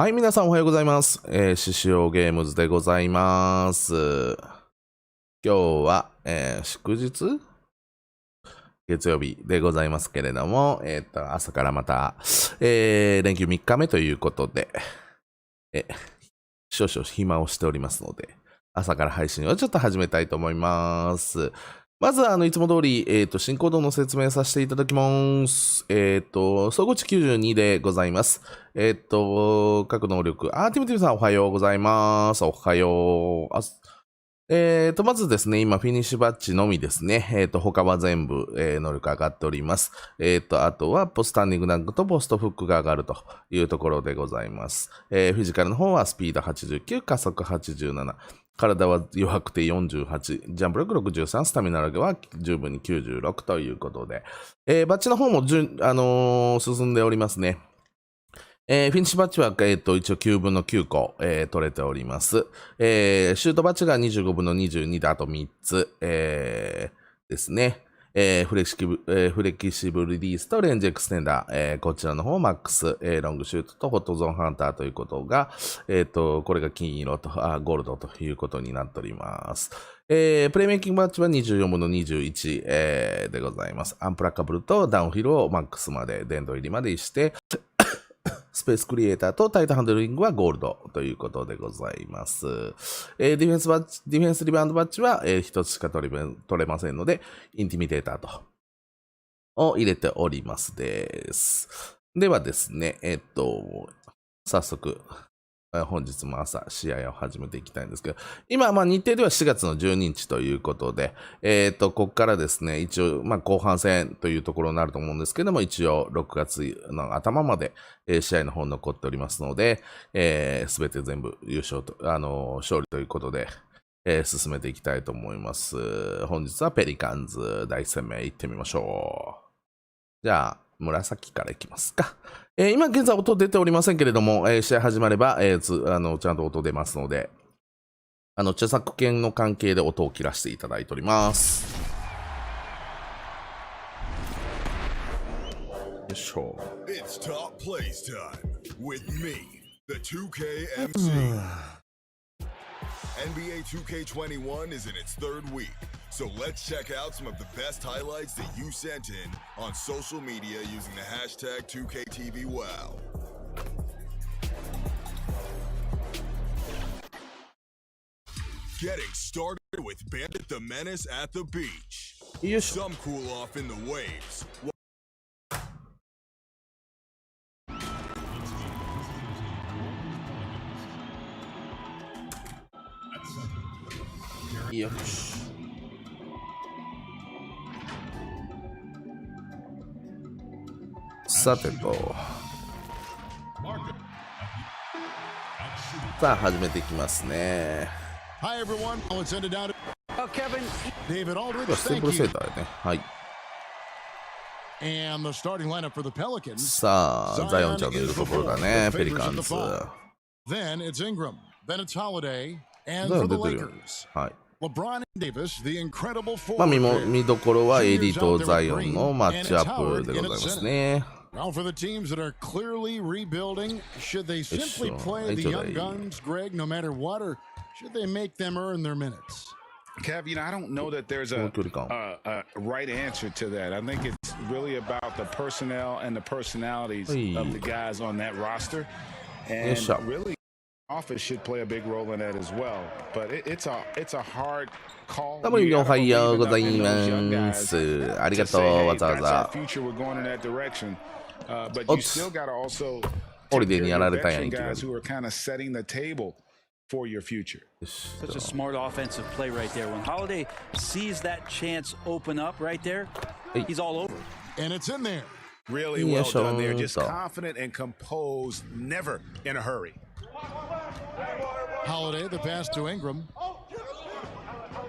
はい、皆さんおはようございます。獅子王ゲームズでございます。今日は、祝日月曜日でございますけれども、朝からまた、連休3日目ということで、少々暇をしておりますので、朝から配信をちょっと始めたいと思います。まずいつも通り、新コードの説明させていただきます。総合値92でございます。各能力、ティムティムさんおはようございます。おはよう。まずですね、今、フィニッシュバッジのみですね。他は全部、能力上がっております。あとは、ポスタンディングダンクとポストフックが上がるというところでございます。フィジカルの方は、スピード89、加速87。体は弱くて48、ジャンプ力63、スタミナ力は十分に96ということで、バッジの方も進んでおりますね。フィニッシュバッジは、一応9分の9個、取れております。シュートバッジが25分の22であと3つ、ですね。フレキシブルリリースとレンジエクステンダー、こちらの方マックス、ロングシュートとホットゾーンハンターということが、これが金色とゴールドということになっております。プレイメイキングバッジは24分の21、でございます。アンプラカブルとダウンヒルをマックスまで、殿堂入りまでして、スペースクリエイターとタイトハンドリングはゴールドということでございます。ディフェンスリバウンドバッジは、1つしか取れませんので、インティミデーターと、を入れておりますです。ではですね、早速、本日も朝試合を始めていきたいんですけど、今、日程では4月の12日ということで、ここからですね、一応、後半戦というところになると思うんですけども、一応、6月の頭まで、試合の方残っておりますので、すべて全部優勝と、勝利ということで、進めていきたいと思います。本日はペリカンズ第1戦目行ってみましょう。じゃあ、紫からいきますか。今現在音出ておりませんけれども、試合始まれば、ちゃんと音出ますので、著作権の関係で音を切らせていただいております。よいしょ。It's top plays time with me, the 2K MC. NBA 2K21 is in its third week, so let's check out some of the best highlights that you sent in on social media using the hashtag 2KTVWow. Getting started with Bandit the Menace at the beach. Some cool off in the waves. Yoし。さてと。さあ始めていきますね。Hi everyone, I'll send it down to Kevin, David Aldridge. シンプルセーターね。はい。And the starting lineup for the Pelicans. さあ、ザイオンちゃんのいるところだね、ペリカンズ。Then it's Ingram, then it's Holiday, and for the Lakers. はい。LeBron and Davis, the incredible four. 見どころは AD とザイオンのマッチアップでございますね。Now for the teams that are clearly rebuilding, should they simply play the young guns, Greg, no matter what, or should they make them earn their minutes? Kev, I don't know that there's a right answer to that. I think it's really about the personnel and the personalities of the guys on that roster. And really, office should play a big role in that as well. But it's a hard call. おはようございます。ありがとう、わざわざ。But you still got to also ホリデーにやられたんやん。 guys who are kind of setting the table for your future. Such a smart offensive play right there. When Holiday sees that chance open up right there, he's all over. And it's in there. Really well done there. Just confident and composed, never in a hurry. Holiday, the pass to Ingram.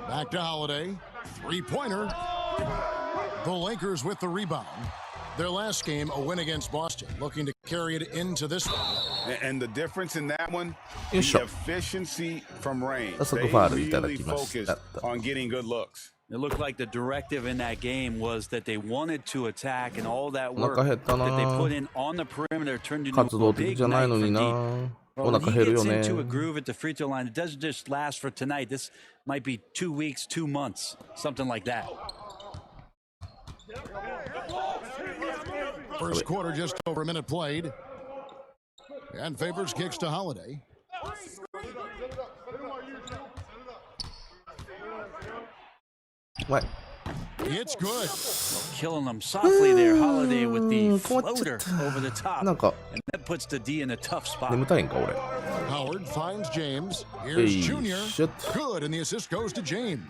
Back to Holiday. Three-pointer. The Lakers with the rebound. Their last game, a win against Boston, looking to carry it into this one. And the difference in that one, the efficiency from range. They really focused on getting good looks. It looked like the directive in that game was that they wanted to attack, and all that work that they put in on the perimeter turned into a big night for deep. お腹減るよね。 Into a groove at the free throw line. It doesn't just last for tonight. This might be 2 weeks, 2 months, something like that. First quarter, just over a minute played. And favors kicks to Holiday. What? It's good. Killing them softly there, Holiday with the floater over the top. なんか And that puts the D in a tough spot. 眠たいんか俺。 Howard finds James. Here's Hey, Junior. shit. Good, and the assist goes to James.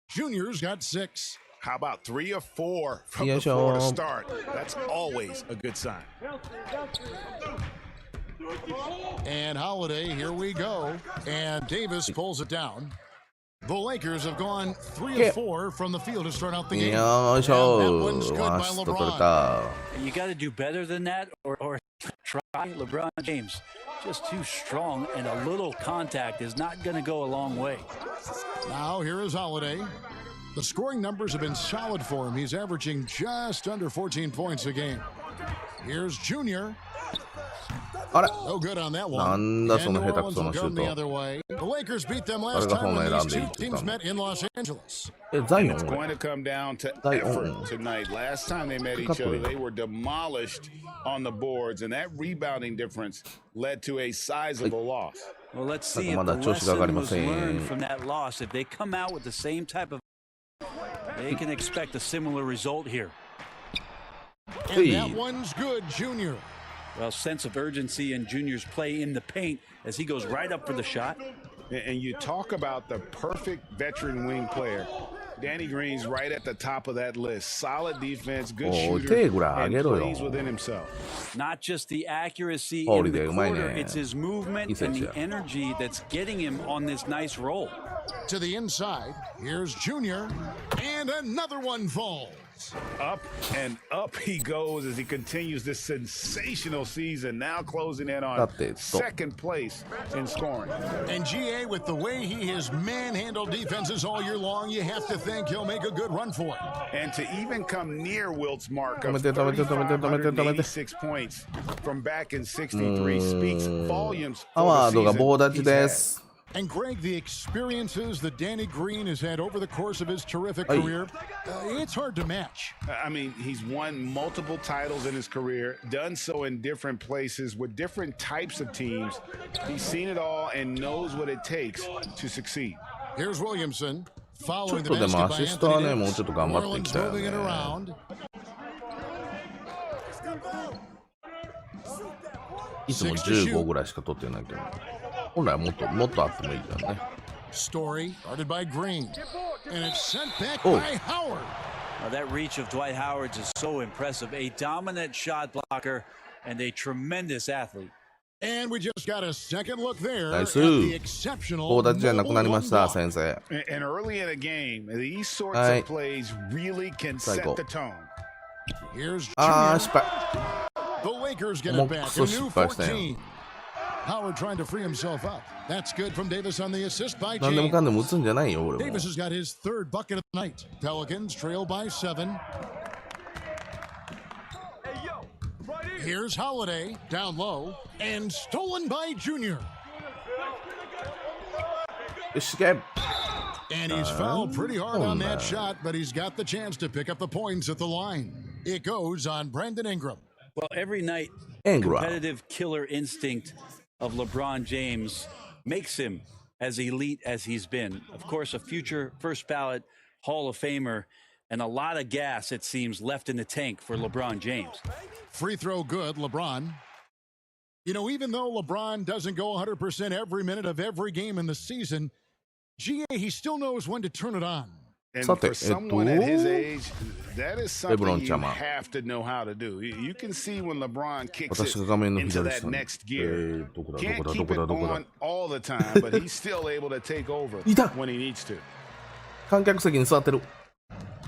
Junior's got 6. How about 3 or 4 from Yeah, the floor to sure. start? That's always a good sign. And Holiday, here we go. And Davis pulls it down. The Lakers have gone 3 of 4 from the field to start out the game. よいしょ And that one's good ー。 by アシスト取れ LeBron. た。 You got to do better than that or try LeBron James. Just too strong, and a little contact is not going to go a long way. Now here is Holiday. The scoring numbers have been solid for him. He's averaging just under 14 points a game. Here's Junior. あれ No good on that な one. んだそ And の New 下手く Orleans そ will なシュ come the ー other way. The Lakers beat them 誰 last が time 本 when 来選 these んでいい two って言った teams の met in Los Angeles. ザイオン It's 俺 going to come down to Zion. effort tonight. Last time they met each other, they were demolished on the boards, and that rebounding difference led to a sizable loss. Well, let's see if ま the だ調子が上がり lesson ま was せん。 learned from that loss. If they come out with the same type of, they can expect a similar result here. And that one's good, Junior. Well, sense of urgency in Junior's play in the paint as he goes right up for the shot. And you talk about the perfect veteran wing player. Danny Green's right at the top of that list. Solid defense, good おい shooter, 手ぐらい上 and げろ plays よ。 within himself. Not just the accuracy Holy in the day, my quarter, man. it's his movement He said and the so. energy that's getting him on this nice roll. To the inside. Here's Junior. And another one falls. Up and up he goes as he continues this sensational season, now closing in on だってそう second place in scoring. And GA, with the way he has manhandled defenses all year long, you have to think he'll make a good run for it. And to even come near Wilt's mark of 止めて止めて止めて止めて止めて 3,586 points from back in 63 speaks volumes ハ for ワー the ドが season 棒立ち he's で had. す。 And Greg, the experiences that Danny Green has had over the course of his terrific Hey. career, it's hard to match. I mean, he's won multiple titles in his career, done so in different places with different types of teams. He's seen it all and knows what it takes to succeed. Here's Williamson ちょ following っ the とでも basket ア by シストは Anthony ね、もう Davis. ちょっと頑張ってい Orleans きたいよ moving it ね。 around. いつも15ぐらいしか取ってないけど、本来はもっとあってもいいじゃんね。 Story guarded by Green. And it's sent back Oh. by Howard. Now, that reach of Dwight Howard's is so impressive. A dominant shot blocker and a tremendous athlete. And we just got a second look there ナイ at ス。 the exceptional 棒立ちじゃなくなりました、 mobile 先生。 And early in a game, these sorts Hey. of plays really can set Psycho. the tone. Here's あー、 Junior. 失敗。 The Lakers get も it う back. クソ A 失 new 敗したよ。 14. Howard trying to free himself up. That's good from Davis on the assist by 何でもかんで James. も打つんじゃないよ、俺も。 Davis has got his third bucket of the night. Pelicans trail by 7. Here's Holiday down low and stolen by Junior. よし、行け。 And he's fouled pretty hard on that shot, but he's got the chance to pick up the points at the line. It goes on Brandon Ingram. Well, every night, Ingram. competitive killer instinct of LeBron James makes him as elite as he's been. Of course, a future first ballot Hall of Famer and a lot of gas, it seems, left in the tank for LeBron James. Free throw good, LeBron. You know, even though LeBron doesn't go 100% every minute of every game in the season, GA, he still knows when to turn it on. And さて、 for someone at his age, that is レブロ something ン you ちゃま。 have to know how to do. You can see when LeBron kicks 私 it が画面の into 左 that 下に。 next gear. どこだ、ど Can't こだ、ど keep こ it だ、どこだ on。all the time, but he's still able to take over いた。 when he needs to. 観客席に座ってる。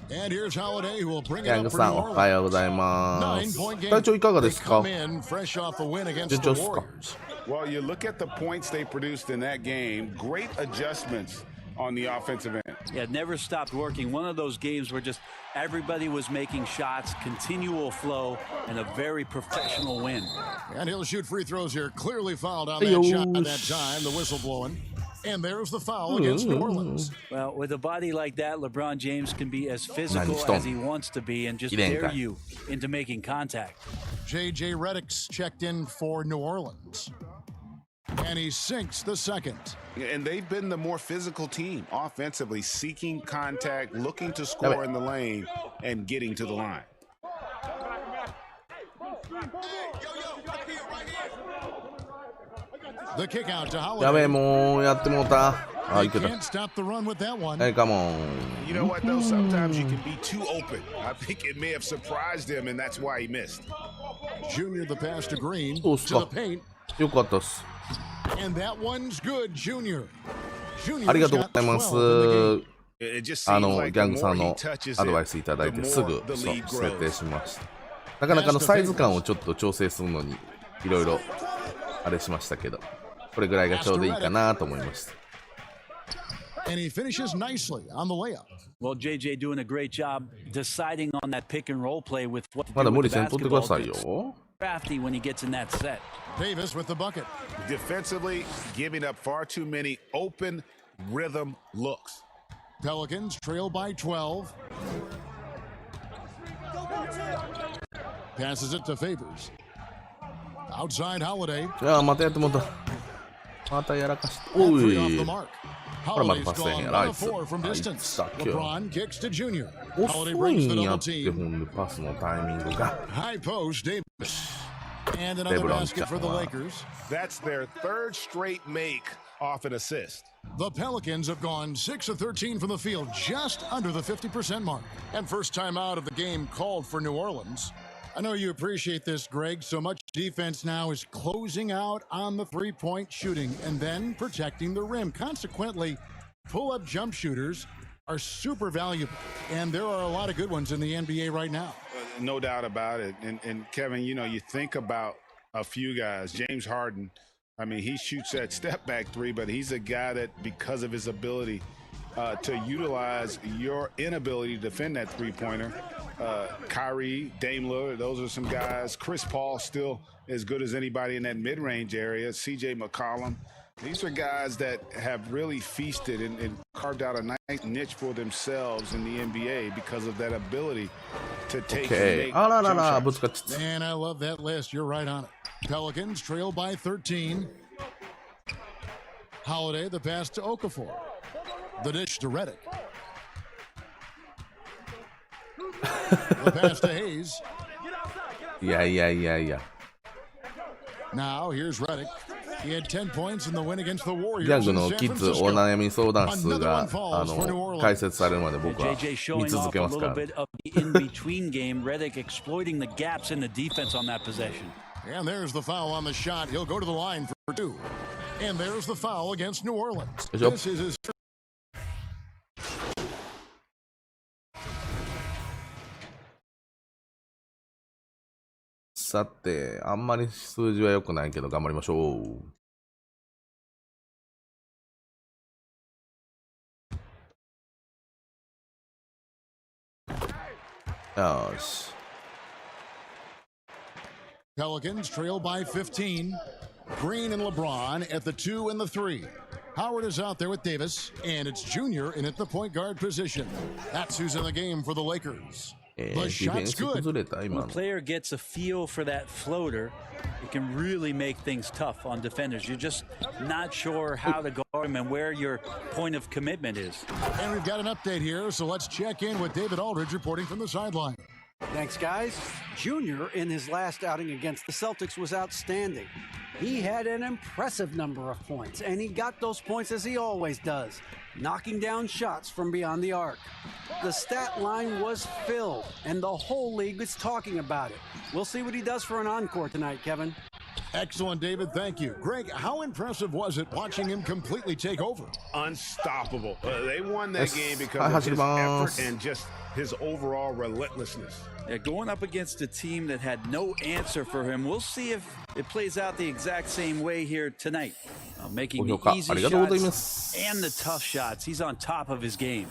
And here's Holiday who will bring it ヤン up グ for さ New ん、おはようございま Orleans. す。 9-point game. 体調いかがで They すか？ come in fresh off a win against 順 the 調っすか？ Warriors. Well, you look at the points they produced in that game, great adjustments on the offensive end. Yeah, it never stopped working. One of those games where just everybody was making shots, continual flow, and a very professional win. And he'll shoot free throws here. Clearly fouled on that shot at that time. The whistle blowing. And there's the foul against New Orleans. Well, with a body like that, LeBron James can be as physical as he wants to be and just dare you into making contact. J.J. Redick's checked in for New Orleans. And he sinks the second. And they've been the more physical team offensively, seeking contact, looking to score in the lane, and getting to the line. The kick out to Holiday. やべえ、もうやってもうた。あ、いけた。 Can't stop the run with that one. Hey, come on. You know what, though? Sometimes you can be too open. I think it may have surprised him, and that's why he missed. Junior the pass to Green そうっす to か。 the paint. よかったっす。 And that one's good, Junior. ありがとうございます。It just ギ seems like ャ the ングさ more ん he の touches アドバイ it, スいただい the てすぐ more the そう league 設定 grows. しました。なかなかのサイズ感をちょっと調整するのにいろいろあれしましたけど、これぐらいがちょうどいいかなと思いました。 And he finishes nicely on the layup. Well, JJ doing a great job deciding on that pick and roll play with what to まだ do 無 with 理 the せんとってくだ basketball. さいよ。 Crafty when he gets in that set. Davis with the bucket. Defensively, giving up far too many open rhythm looks. Pelicans trail by 12. Passes it to Favors. Outside Holiday. いやー、またやってもうた。またやらかして。お Three off the い。 mark. これま Holiday's たパスせん gone や 1 ら、あ of いつ。 4 from あいつ distance. さっきよ。 LeBron kicks to Junior. 遅 Holiday い brings ん the や double って、ほ team. んでパスのタイミングが。 High post Davis. And another レブロン basket for the ちゃんは。 Lakers. That's their third straight make off an assist. The Pelicans have gone 6 of 13 from the field, just under the 50% mark. And first time out of the game called for New Orleans. I know you appreciate this, Greg. So much defense now is closing out on the three-point shooting and then protecting the rim. Consequently, pull-up jump shooters are super valuable. And there are a lot of good ones in the NBA right now. No doubt about it. And Kevin, you know, you think about a few guys. James Harden, I mean, he shoots that step-back three, but he's a guy that, because of his ability to utilize your inability to defend that three-pointer, Kyrie, Dame Lillard, those are some guys. Chris Paul still as good as anybody in that mid-range area. CJ McCollum. These are guys that have really feasted and carved out a nice niche for themselves in the NBA because of that ability to take and make jump shots. Man, I love that list. You're right on it. Pelicans trail by 13. Holiday, the pass to Okafor. The dish to Redick. The pass to Hayes. Yeah. Now here's Redick. He had 10 points in the win against the Warriors. ギャングのキッズお悩み相談数が解説されるまで僕は見続けますから。 In-between game, Redick exploiting the gaps in the defense on that possession. And there's the foul on the shot. He'll go to the line for 2. And there's the foul against New Orleans. This is his. さて、あんまり数字は良くないけど頑張りましょう。よし。Pelicans trail by 15. Green and LeBron at the 2 and the 3. Howard is out there with Davis, and it's Junior in at the point guard position. That's who's in the game for the Lakers. The shot's good. When a player gets a feel for that floater, it can really make things tough on defenders. You're just not sure how to guard him and where your point of commitment is. And we've got an update here, so let's check in with David Aldridge reporting from the sideline. Thanks, guys. Junior, in his last outing against the Celtics, was outstanding. He had an impressive number of points, and he got those points as he always does, knocking down shots from beyond the arc. The stat line was filled, and the whole league is talking about it. We'll see what he does for an encore tonight, Kevin. Excellent, David. Thank you. Greg, how impressive was it watching him completely take over? Unstoppable. They won that game because of his effort and just his overall relentlessness. Yeah, going up against a team that had no answer for him. We'll see if it plays out the exact same way here tonight. Making the easy shots and the tough shots. He's on top of his game.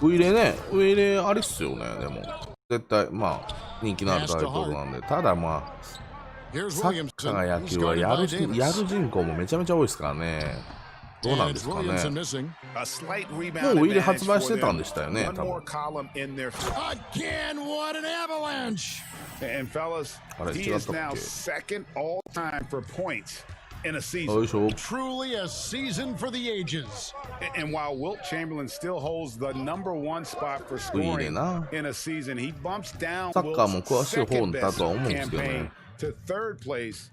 ウイレね、ウイレありっすよね、でも。絶対、まあ、人気のあるタイトルなんで。ただまあ、サッカー野球はやる人口もめちゃめちゃ多いですからね。どうなんですかね。もうウイレ発売してたんでしたよね、多分。And fellas, he is now second all time for points in a season. Truly a season for the ages. And while Wilt Chamberlain still holds the #1 spot for scoring in a season, he bumps down Wilt's second best campaign to third place.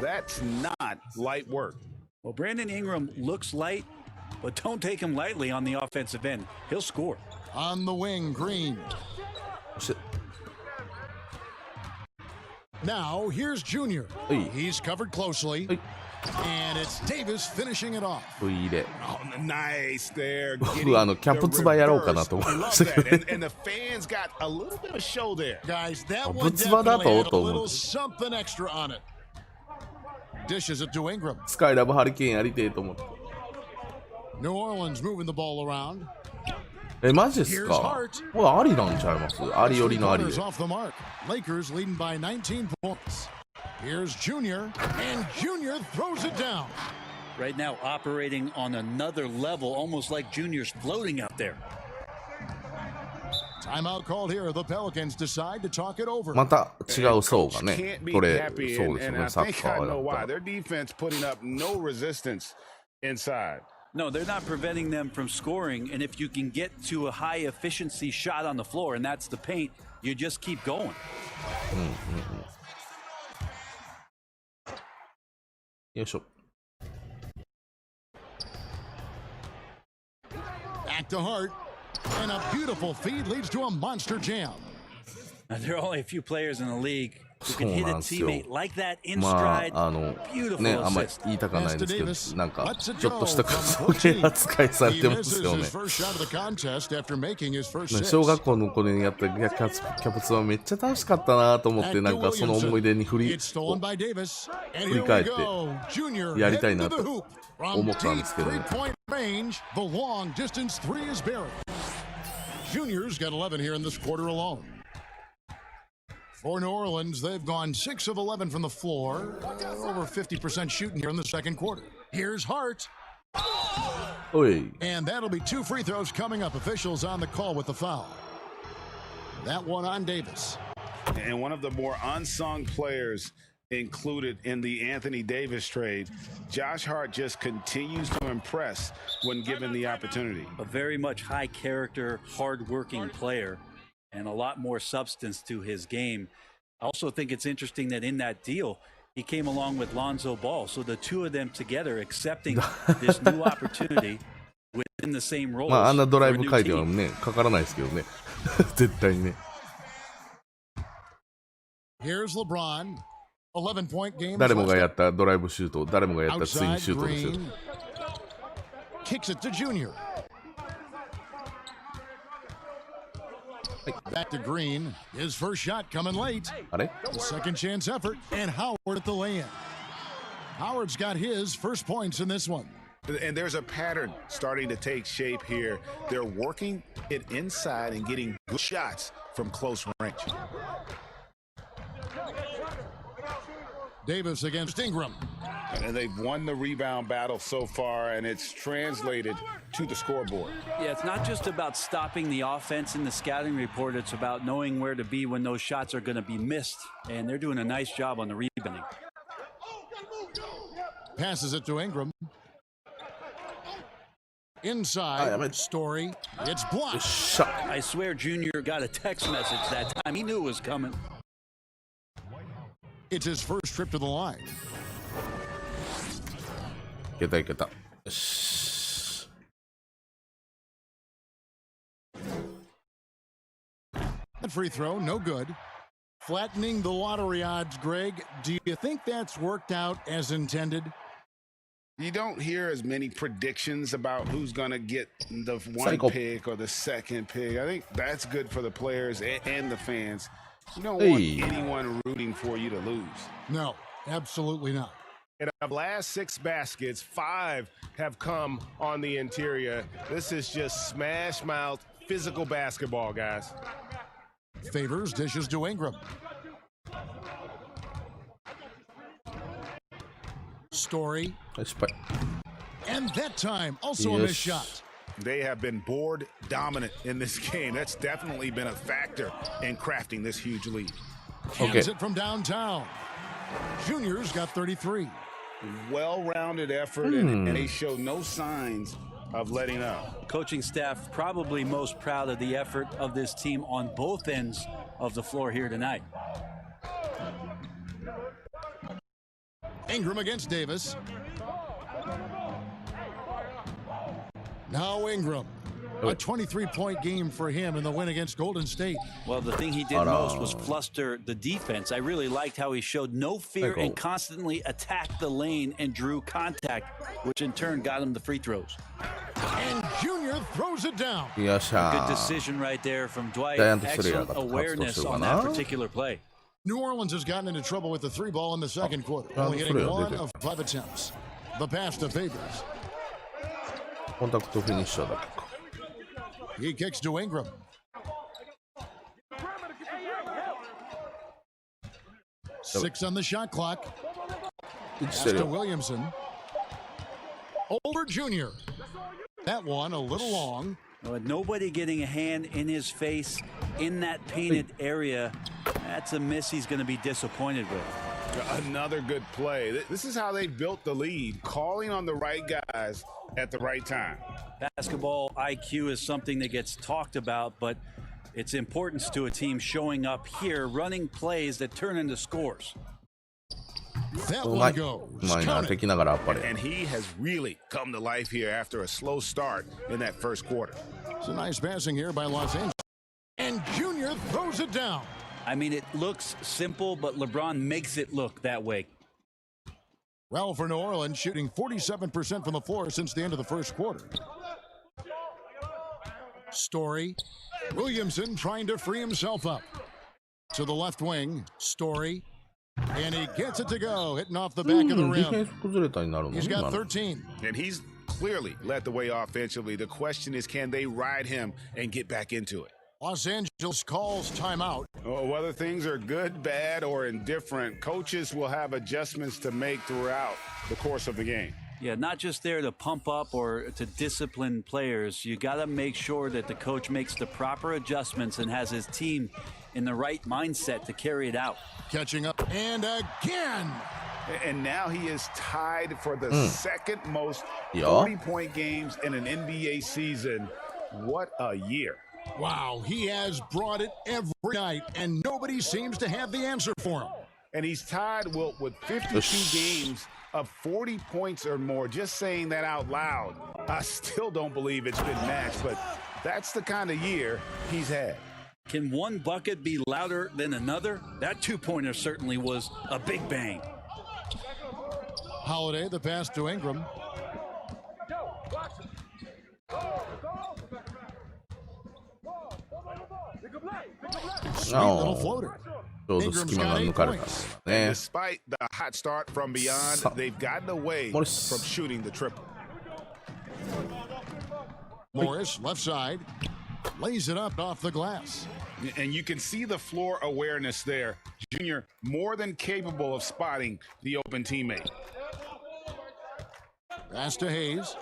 That's not light work. Well, Brandon Ingram looks light, but don't take him lightly on the offensive end. He'll score. On the wing, Green. Now, here's Junior. He's covered closely. And it's Davis finishing it off. Oh, nice there. 僕キャプツバやろうかなと思いましたけどね。And the fans got a little bit of show there. Guys, that one definitely had a little something extra on it. Dishes it to Ingram. スカイラブハリケーンやりてえと思って。New Orleans moving the ball around. マジっすか。これありなんちゃいます。ありよりのありで。Lakers leading by 19 points. Here's Junior, and Junior throws it down. Right now, operating on another level, almost like Junior's floating out there. Timeout called here. The Pelicans decide to talk it over. また違う層がね、取れそうですよね、サッカーは。Their defense putting up no resistance inside. No, they're not preventing them from scoring. And if you can get to a high efficiency shot on the floor, and that's the paint, you just keep going. よいしょ。Back to Hart, and a beautiful feed leads to a monster jam. Now, there are only a few players in the league who can hit a teammate like that in stride. Beautiful ね、あんまり言いたくはないんですけど、なんかちょっとしたそういう扱いされてますよね。小学校の頃にやったキャプツはめっちゃ楽しかったなと思って、なんかその思い出に振り返ってやりたいなと思ったんですけどね。Junior's got 11 here in this quarter alone. For New Orleans, they've gone 6 of 11 from the floor, over 50% shooting here in the second quarter. Here's Hart. And that'll be 2 free throws coming up. Officials on the call with the foul. That one on Davis. And one of the more unsung players included in the Anthony Davis trade, Josh Hart just continues to impress when given the opportunity. A very much high character, hard-working player, and a lot more substance to his game. I also think it's interesting that in that deal, he came along with Lonzo Ball. So the two of them together accepting this new opportunity within the same role. まああんなドライブ回ではね、かからないですけどね。絶対にね。Here's LeBron. 11-point game. 誰もがやったドライブシュート、誰もがやったツインシュートですよ。Kicks it to Junior. Back to Green. His first shot coming late. Second chance effort, and Howard at the lay-in. Howard's got his first points in this one. And there's a pattern starting to take shape here. They're working it inside and getting good shots from close range. Davis against Ingram. And they've won the rebound battle so far, and it's translated to the scoreboard. Yeah, it's not just about stopping the offense in the scouting report. It's about knowing where to be when those shots are going to be missed. And they're doing a nice job on the rebounding. Passes it to Ingram. Inside, Story. It's blocked. I swear Junior got a text message that time. He knew it was coming. It's his first trip to the line. いけたいけた。よし。Free throw, no good. Flattening the lottery odds, Greg. Do you think that's worked out as intended? You don't hear as many predictions about who's going to get the one pick or the second pick. I think that's good for the players and the fans. You don't want anyone rooting for you to lose. No, absolutely not. In the last 6 baskets, 5 have come on the interior. This is just smash mouth physical basketball, guys. Favors dishes to Ingram. Story. And that time, also a missed shot. They have been board dominant in this game. That's definitely been a factor in crafting this huge lead. Hands it from downtown. Junior's got 33. Well-rounded effort, and they show no signs of letting up. Coaching staff probably most proud of the effort of this team on both ends of the floor here tonight. Ingram against Davis. Now Ingram. A 23-point game for him in the win against Golden State. Well, the thing he did most was fluster the defense. I really liked how he showed no fear and constantly attacked the lane and drew contact, which in turn got him the free throws. And Junior throws it down. Good decision right there from Dwight. Excellent awareness on that particular play. New Orleans has gotten into trouble with the 3-ball in the second quarter, only hitting 1 of 5 attempts. The pass to Favors. He kicks to Ingram. Six on the shot clock. Pass to Williamson. Over Junior. That one a little long. With nobody getting a hand in his face in that painted area, that's a miss he's going to be disappointed with. Another good play. This is how they built the lead, calling on the right guys at the right time. Basketball IQ is something that gets talked about, but its importance to a team showing up here, running plays that turn into scores. That one goes. And he has really come to life here after a slow start in that first quarter. It's a nice passing here by Los Angeles. And Junior throws it down. I mean, it looks simple, but LeBron makes it look that way. Well, for New Orleans, shooting 47% from the floor since the end of the first quarter. Story. Williamson trying to free himself up. To the left wing. Story. And he gets it to go, hitting off the back of the rim. He's got 13. And he's clearly led the way offensively. The question is, can they ride him and get back into it? Los Angeles calls timeout. Whether things are good, bad, or indifferent, coaches will have adjustments to make throughout the course of the game. Yeah, not just there to pump up or to discipline players. You got to make sure that the coach makes the proper adjustments and has his team in the right mindset to carry it out. Catching up and again. And now he is tied for the second most 40-point games in an NBA season. What a year. Wow, he has brought it every night, and nobody seems to have the answer for him. And he's tied with 52 games of 40 points or more. Just saying that out loud, I still don't believe it's been matched, but that's the kind of year he's had. Can one bucket be louder than another? That two-pointer certainly was a big bang. Holiday, the pass to Ingram. Sweet little floater. Ingram's got 8 points. And despite the hot start from beyond, they've gotten away from shooting the triple. Morris, left side, lays it up off the glass. And you can see the floor awareness there. Junior more than capable of spotting the open teammate. Pass to Hayes.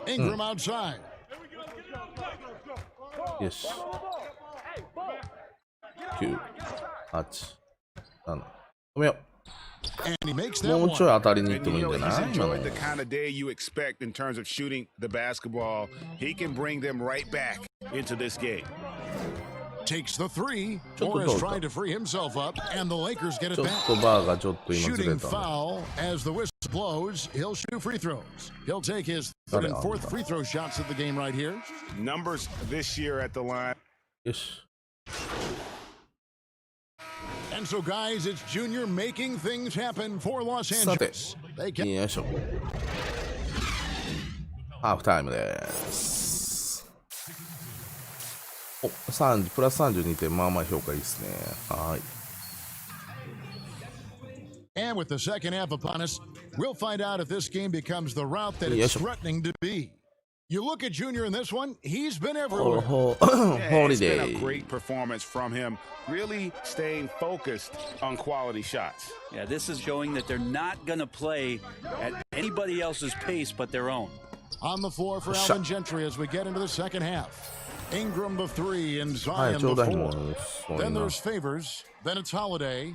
Ingram outside. Yes. 9、8、7。止めよう。もうちょい当たりに行ってもいいんじゃない？ He's enjoyed the kind of day you expect in terms of shooting the basketball. He can bring them right back into this game. Takes the three. Morris trying to free himself up, and the Lakers get it back. Shooting foul as the whistle blows. He'll shoot free throws. He'll take his third and fourth free throw shots of the game right here. Numbers this year at the line. Yes. And so, guys, it's Junior making things happen for Los Angeles. よいしょ。ハーフタイムです。お、30プラス32点、まあまあ評価いいですね。はい。And with the second half upon us, we'll find out if this game becomes the route that it's threatening to be. You look at Junior in this one, he's been everywhere. It's been a great performance from him, really staying focused on quality shots. Yeah, this is showing that they're not going to play at anybody else's pace but their own. On the floor for Alvin Gentry as we get into the second half. Ingram the 3 and Zion the 4. Then there's Favors, then it's Holiday,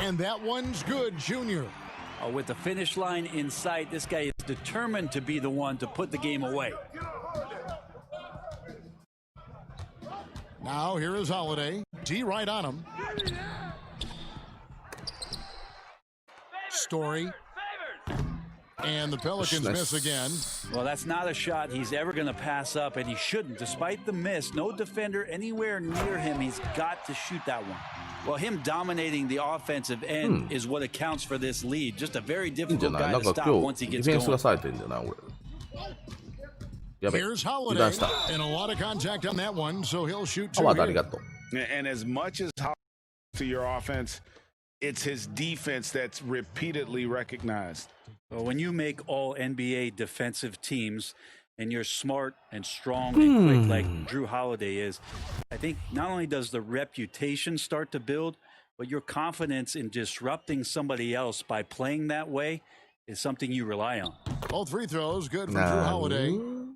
and that one's good, Junior. With the finish line in sight, this guy is determined to be the one to put the game away. Now here is Holiday. D right on him. Story. And the Pelicans miss again. Well, that's not a shot he's ever going to pass up, and he shouldn't. Despite the miss, no defender anywhere near him. He's got to shoot that one. Well, him dominating the offensive end is what accounts for this lead. Just a very difficult guy to stop once he gets going. Here's Holiday, and a lot of contact on that one, so he'll shoot 2 here. And as much as Holiday to your offense, it's his defense that's repeatedly recognized. Well, when you make all NBA defensive teams and you're smart and strong and quick like Drew Holiday is, I think not only does the reputation start to build, but your confidence in disrupting somebody else by playing that way is something you rely on. All free throws, good for Drew Holiday.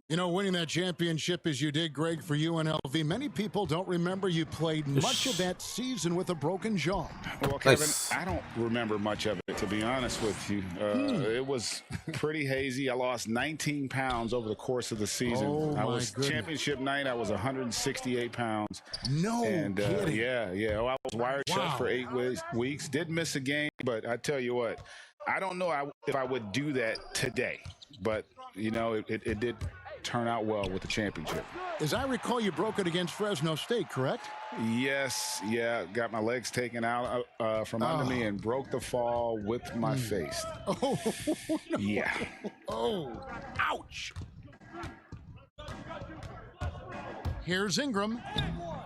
You know, winning that championship as you did, Greg, for UNLV, many people don't remember you played much of that season with a broken jaw. Well, Kevin, I don't remember much of it, to be honest with you. It was pretty hazy. I lost 19 pounds over the course of the season. I was championship night. I was 168 pounds. No kidding. Yeah. Well, I was wired shut for 8 weeks. Did miss a game, but I tell you what, I don't know if I would do that today. But, you know, it did turn out well with the championship. As I recall, you broke it against Fresno State, correct? Yes, got my legs taken out from under me and broke the fall with my face. Oh, no. Yeah. Oh, ouch. Here's Ingram,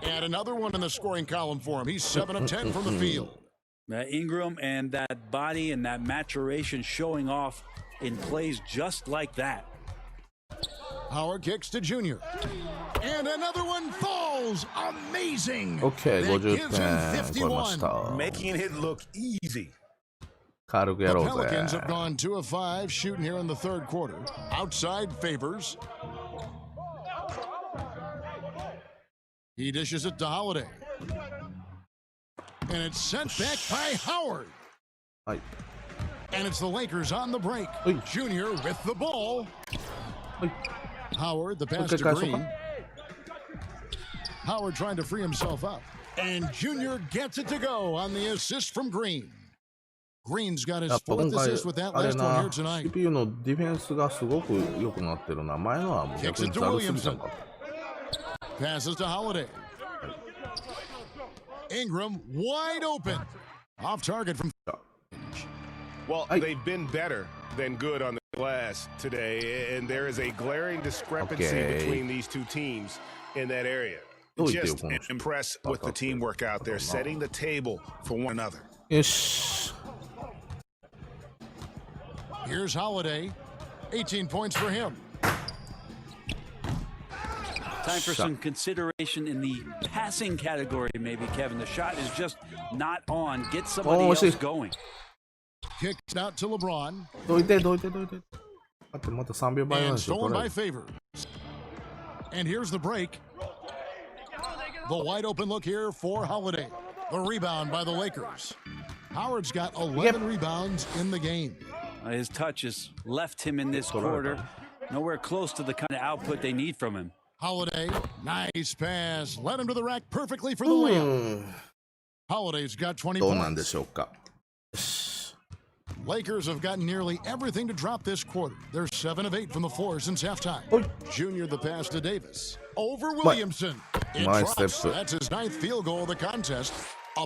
and another one in the scoring column for him. He's 7 of 10 from the field. Ingram and that body and that maturation showing off in plays just like that. Howard kicks to Junior. And another one falls. Amazing. Okay, that gives him 51. Making it look easy. The Pelicans have gone 2 of 5 shooting here in the third quarter. Outside Favors. He dishes it to Holiday. And it's sent back by Howard. And it's the Lakers on the break. Junior with the ball. Howard, the pass to Green. Howard trying to free himself up. And Junior gets it to go on the assist from Green. Green's got his 4th assist with that last one here tonight. CPU のディフェンスがすごく良くなってるな。前のはもう逆にザルすぎたんか。Passes to Holiday. Ingram wide open. Off target from. Well, they've been better than good on the glass today, and there is a glaring discrepancy between these two teams in that area. Just impressed with the teamwork out there, setting the table for one another. Yes. Here's Holiday. 18 points for him. Time for some consideration in the passing category, maybe, Kevin. The shot is just not on. Get somebody else going. Kicks out to LeBron. どいて。また3秒前なん And でしょ。 stolen by Favors. And here's the break. The wide open look here for Holiday. The rebound by the Lakers. Howard's got 11 rebounds in the game. His touch has left him in this quarter. Nowhere close to the kind of output they need from him. Holiday, nice pass. Led him to the rack perfectly for the layup. Holiday's got 20 どうなんで points. しょうか。 Lakers have gotten nearly everything to drop this quarter. They're 7 of 8 from the floor since halftime. Junior the pass to Davis. Over Williamson. It drops. That's his 9th field goal of the contest.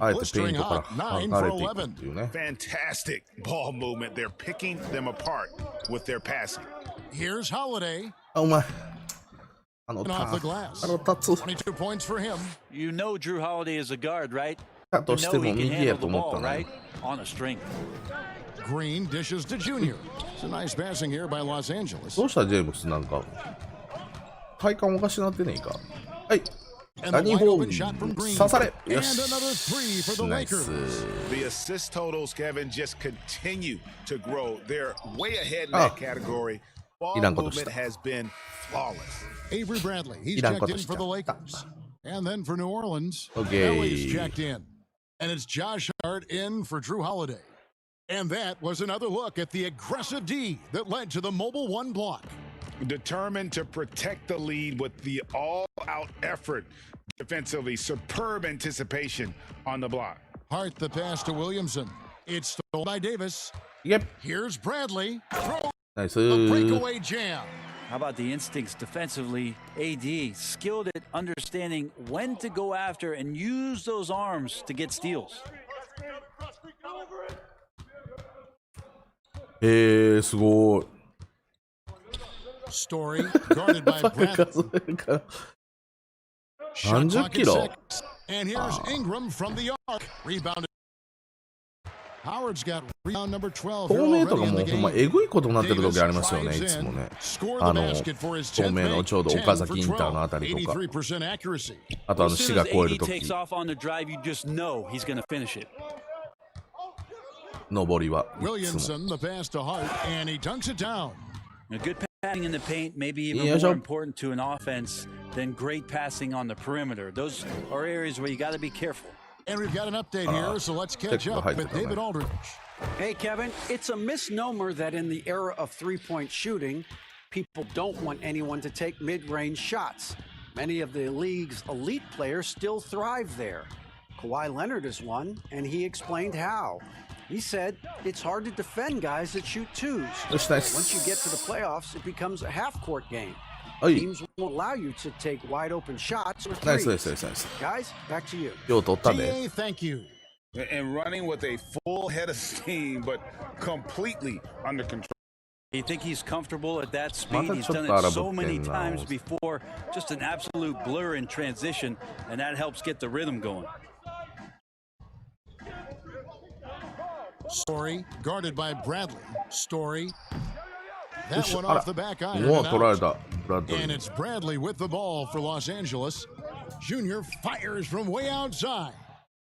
A blistering hot 9 for 11. Fantastic ball movement. They're picking them apart with their passing. Here's Holiday. お前 And off the glass. 22 points for him. You know Drew Holiday is a guard, right? だとしても右やと思ったね。 Right? On a string. Green dishes to Junior. It's a nice passing here by Los Angeles. どうしたジェームスなんか体感おかしなってねえか。はい。 And ダ the ニー wide ホー open shot from ム Green. 刺され。 And よ another し。 three for the ナイス。 Lakers. The assist totals, Kevin, just continue to grow. They're way ahead in that category. Ball movement has been flawless. Avery Bradley, he's checked in for the Lakers. And then for New Orleans, Kelly's checked in. And it's Josh Hart in for Drew Holiday. And that was another look at the aggressive D that led to the mobile one block. Determined to protect the lead with the all-out effort defensively. Superb anticipation on the block. Hart the pass to Williamson. It's stolen by Davis. Yep. Here's Bradley. Nice. A breakaway jam. How about the instincts defensively? AD skilled at understanding when to go after and use those arms to get steals. すごい。 Story guarded by Bradley. Shot clock at 6. And here's Ingram from the arc. Rebounded. Howard's got rebound number 12. 透明とかもうほんまえぐいことになってる時ありますよね、いつもね。透明のちょうど岡崎インターのあたりとか。あと滋賀越えるとき。上りは。Williamson the pass to Hart and he dunks it down. A good passing in the paint may be even more important to an offense than great passing on the perimeter. Those are areas where you got to be careful. And we've got an update here, so let's catch up with David Aldridge. Hey, Kevin, it's a misnomer that in the era of three-point shooting, people don't want anyone to take mid-range shots. Many of the league's elite players still thrive there. Kawhi Leonard is one, and he explained how. He said it's hard to defend guys that shoot twos. Once you get to the playoffs, it becomes a half-court game. Teams won't allow you to take wide-open shots or threes. Nice. Guys, back to you. DA, thank you. And running with a full head of steam, but completely under control. You think he's comfortable at that speed? He's done it so many times before. Just an absolute blur in transition, and that helps get the rhythm going. Story guarded by Bradley. Story. That one off the back iron and it's Bradley with the ball for Los Angeles. Junior fires from way outside.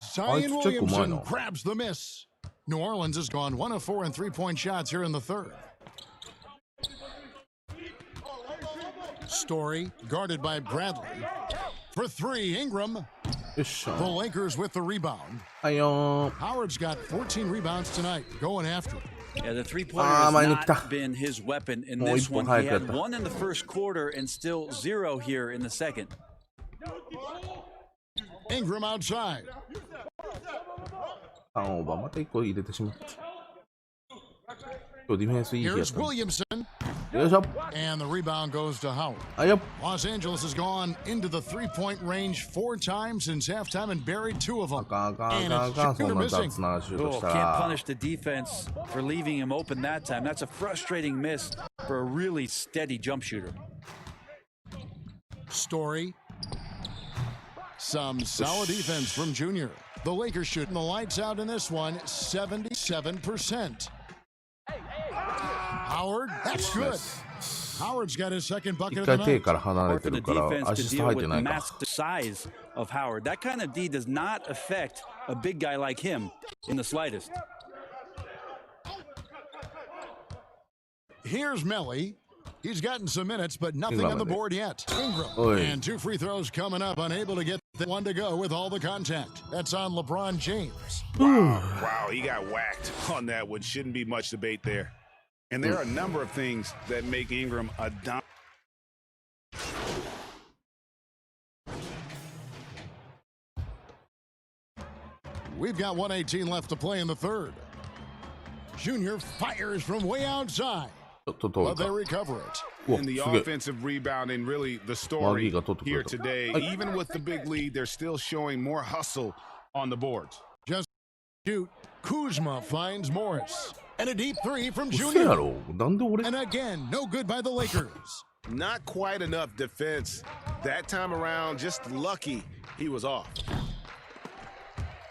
Zion Williamson grabs the miss. New Orleans has gone 1 of 4 in three-point shots here in the third. Story guarded by Bradley. For three, Ingram. The Lakers with the rebound. Howard's got 14 rebounds tonight. Going after it. Yeah, the three-pointer has not been his weapon in this one. He had one in the first quarter and still 0 here in the second. Ingram outside. Here's Williamson. And the rebound goes to Howard. Los Angeles has gone into the three-point range 4 times since halftime and buried 2 of them. And it's Junior missing. Oh, can't punish the defense for leaving him open that time. That's a frustrating miss for a really steady jump shooter. Story. Some solid defense from Junior. The Lakers shooting the lights out in this one, 77%. Howard, that's good. Howard's got his second bucket of the night. For the defense to deal with the massive size of Howard. That kind of D does not affect a big guy like him in the slightest. Here's Melly. He's gotten some minutes, but nothing on the board yet. Ingram. And 2 free throws coming up, unable to get the one to go with all the contact. That's on LeBron James. Wow, he got whacked on that one. Shouldn't be much debate there. And there are a number of things that make Ingram a dominant. We've got 1:18 left to play in the third. Junior fires from way outside, but they recover it. And the offensive rebound and really the story here today. Even with the big lead, they're still showing more hustle on the boards. Just shoot. Kuzma finds Morris. And a deep three from Junior. And again, no good by the Lakers. Not quite enough defense. That time around, just lucky he was off.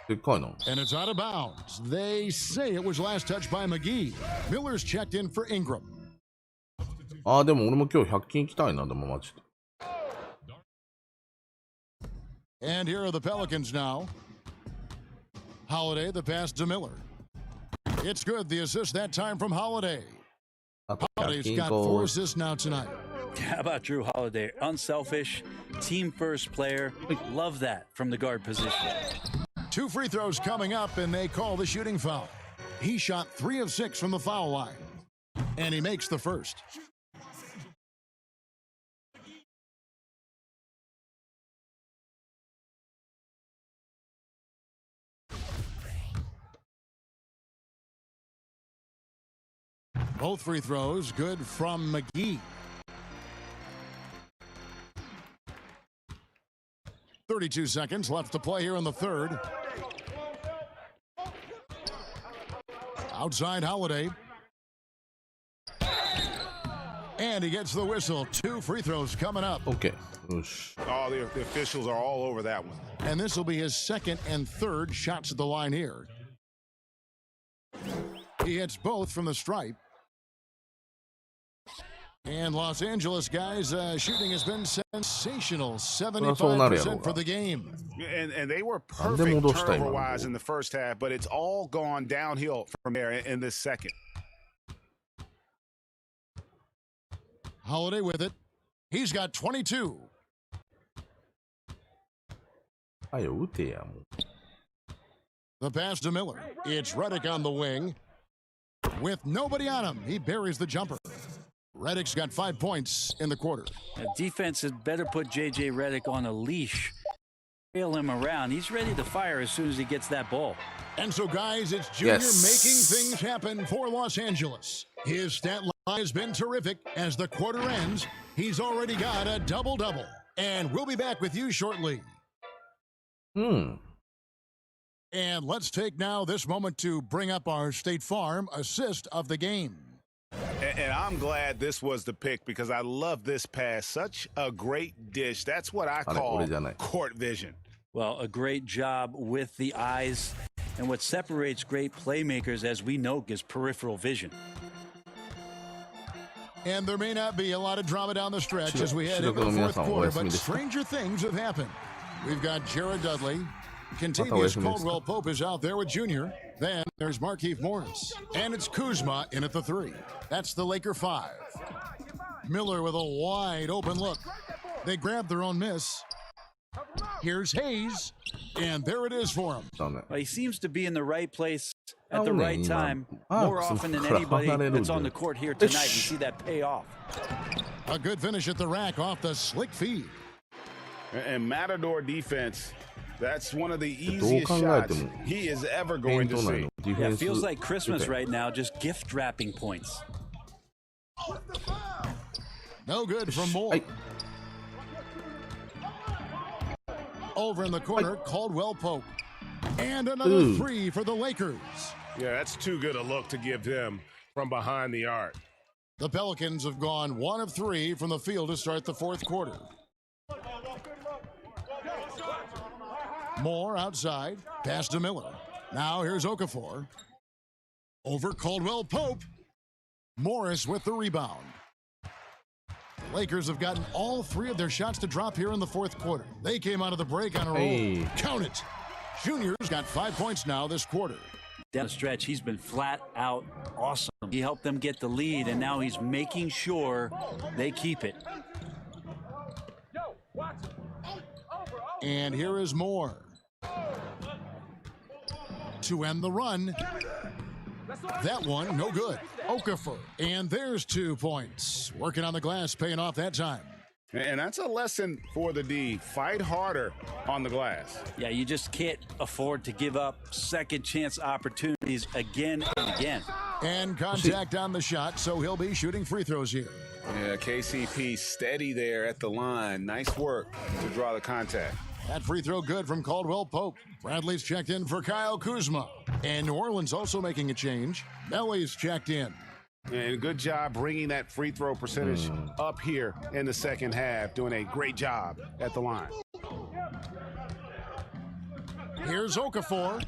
And it's out of bounds. They say it was last touched by McGee. Miller's checked in for Ingram. でも俺も今日100均行きたいな、でもマジで。 And here are the Pelicans now. Holiday, the pass to Miller. It's good. The assist that time from Holiday. Holiday's got 4 assists now tonight. How about Drew Holiday? Unselfish, team first player. Love that from the guard position. 2 free throws coming up, and they call the shooting foul. He shot 3 of 6 from the foul line, and he makes the first. Both free throws good from McGee. 32 seconds left to play here in the third. Outside Holiday. And he gets the whistle. 2 free throws coming up. Okay. Oh, the officials are all over that one. And this will be his second and third shots at the line here. He hits both from the stripe. And Los Angeles guys, shooting has been sensational. 75% for the game. And they were perfect turnover-wise in the first half, but it's all gone downhill from there in this second. Holiday with it. He's got 22. The pass to Miller. It's Redick on the wing. With nobody on him, he buries the jumper. Redick's got 5 points in the quarter. The defense had better put J.J. Redick on a leash. Trail him around. He's ready to fire as soon as he gets that ball. And so, guys, it's Junior making things happen for Los Angeles. His stat line has been terrific. As the quarter ends, he's already got a double-double. And we'll be back with you shortly. And let's take now this moment to bring up our State Farm assist of the game. And I'm glad this was the pick because I love this pass. Such a great dish. That's what I call court vision. Well, a great job with the eyes. And what separates great playmakers, as we know, is peripheral vision. And there may not be a lot of drama down the stretch as we head into the fourth quarter, but stranger things have happened. We've got Jared Dudley. Contavious Caldwell-Pope is out there with Junior. Then there's Markieff Morris. And it's Kuzma in at the 3. That's the Laker 5. Miller with a wide open look. They grab their own miss. Here's Hayes. And there it is for him. Well, he seems to be in the right place at the right time more often than anybody that's on the court here tonight. We see that pay off. A good finish at the rack off the slick feed. And Matador defense. That's one of the easiest shots he is ever going to see. Yeah, it feels like Christmas right now, just gift wrapping points. No good from Moore. Over in the corner, Caldwell-Pope. And another 3 for the Lakers. Yeah, that's too good a look to give them from behind the arc. The Pelicans have gone 1 of 3 from the field to start the fourth quarter. Moore outside. Pass to Miller. Now here's Okafor. Over Caldwell-Pope. Morris with the rebound. The Lakers have gotten all 3 of their shots to drop here in the fourth quarter. They came out of the break on a roll. Count it. Junior's got 5 points now this quarter. Down the stretch, he's been flat out awesome. He helped them get the lead, and now he's making sure they keep it. And here is Moore. To end the run. That one, no good. Okafor. And there's 2 points. Working on the glass, paying off that time. And that's a lesson for the D. Fight harder on the glass. Yeah, you just can't afford to give up second chance opportunities again and again. And contact on the shot, so he'll be shooting free throws here. Yeah, KCP steady there at the line. Nice work to draw the contact. That free throw good from Caldwell Pope. Bradley's checked in for Kyle Kuzma. And New Orleans also making a change. Melly's checked in. And good job bringing that free throw percentage up here in the second half. Doing a great job at the line. Here's Okafor.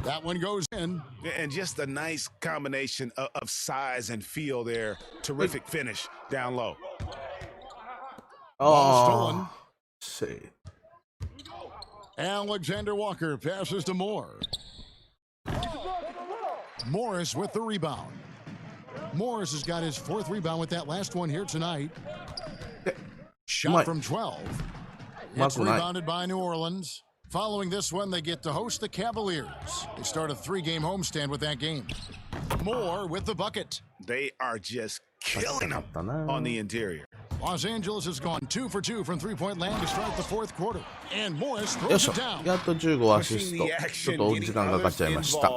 That one goes in. And just a nice combination of size and feel there. Terrific finish down low. Ball stolen. Shit. Alexander Walker passes to Moore. Morris with the rebound. Morris has got his 4th rebound with that last one here tonight. Shot from 12. It's rebounded by New Orleans. Following this one, they get to host the Cavaliers. They start a 3-game homestand with that game. Moore with the bucket. They are just killing them on the interior. Los Angeles has gone 2 for 2 from three-point land to start the 4th quarter. And Morris throws it down. やっと15アシスト。ちょっと時間がかかっちゃいました。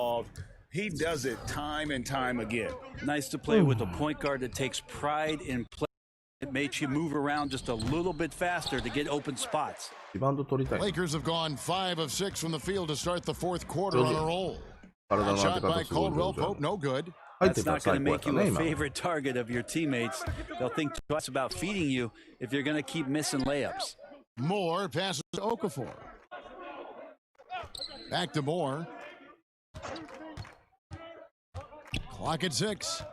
He does it time and time again. Nice to play with a point guard that takes pride in play. It makes you move around just a little bit faster to get open spots. Lakers have gone 5 of 6 from the field to start the 4th quarter on a roll. Shot by Caldwell Pope, no good. That's not going to make you a favorite target of your teammates. They'll think twice about feeding you if you're going to keep missing layups. Moore passes to Okafor. Back to Moore. Clock at 6.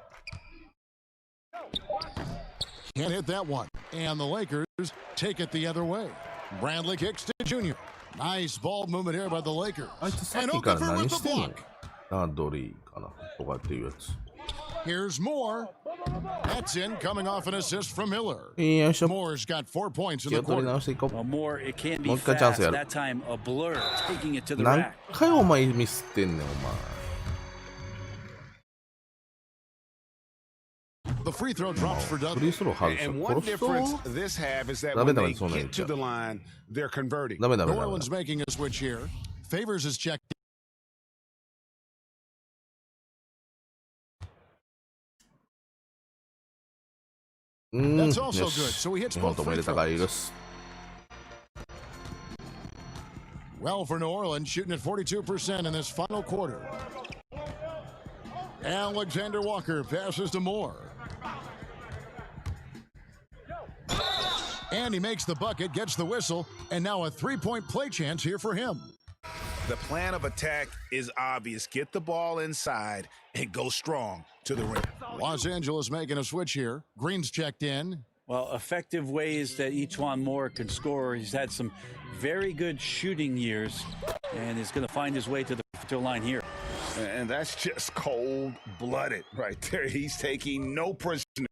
Can't hit that one. And the Lakers take it the other way. Bradley kicks to Junior. Nice ball movement here by the Lakers. And Okafor with the block. Here's Moore. That's in, coming off an assist from Miller. Moore's got 4 points in the quarter. Well, Moore, it can be fast. That time, a blur, taking it to the rack. The free throw drops for Dudley. And one difference this half is that when they get to the line, they're converting. New Orleans making a switch here. Favors is checked. That's also good. So he hits both free throws. Well, for New Orleans, shooting at 42% in this final quarter. Alexander Walker passes to Moore. And he makes the bucket, gets the whistle, and now a 3-point play chance here for him. The plan of attack is obvious. Get the ball inside and go strong to the rim. Los Angeles making a switch here. Green's checked in. Well, effective ways that E'Twaun Moore can score. He's had some very good shooting years, and he's going to find his way to the free throw line here. And that's just cold-blooded right there. He's taking no prisoner.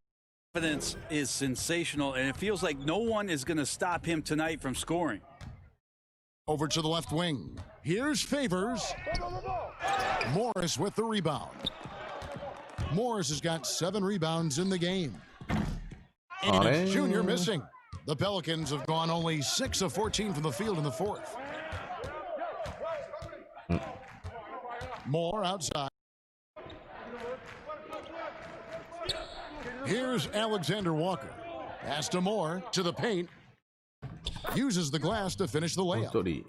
Confidence is sensational, and it feels like no one is going to stop him tonight from scoring. Over to the left wing. Here's Favors. Morris with the rebound. Morris has got 7 rebounds in the game. And it's Junior missing. The Pelicans have gone only 6 of 14 from the field in the 4th. Moore outside. Here's Alexander Walker. Pass to Moore, to the paint. Uses the glass to finish the layup.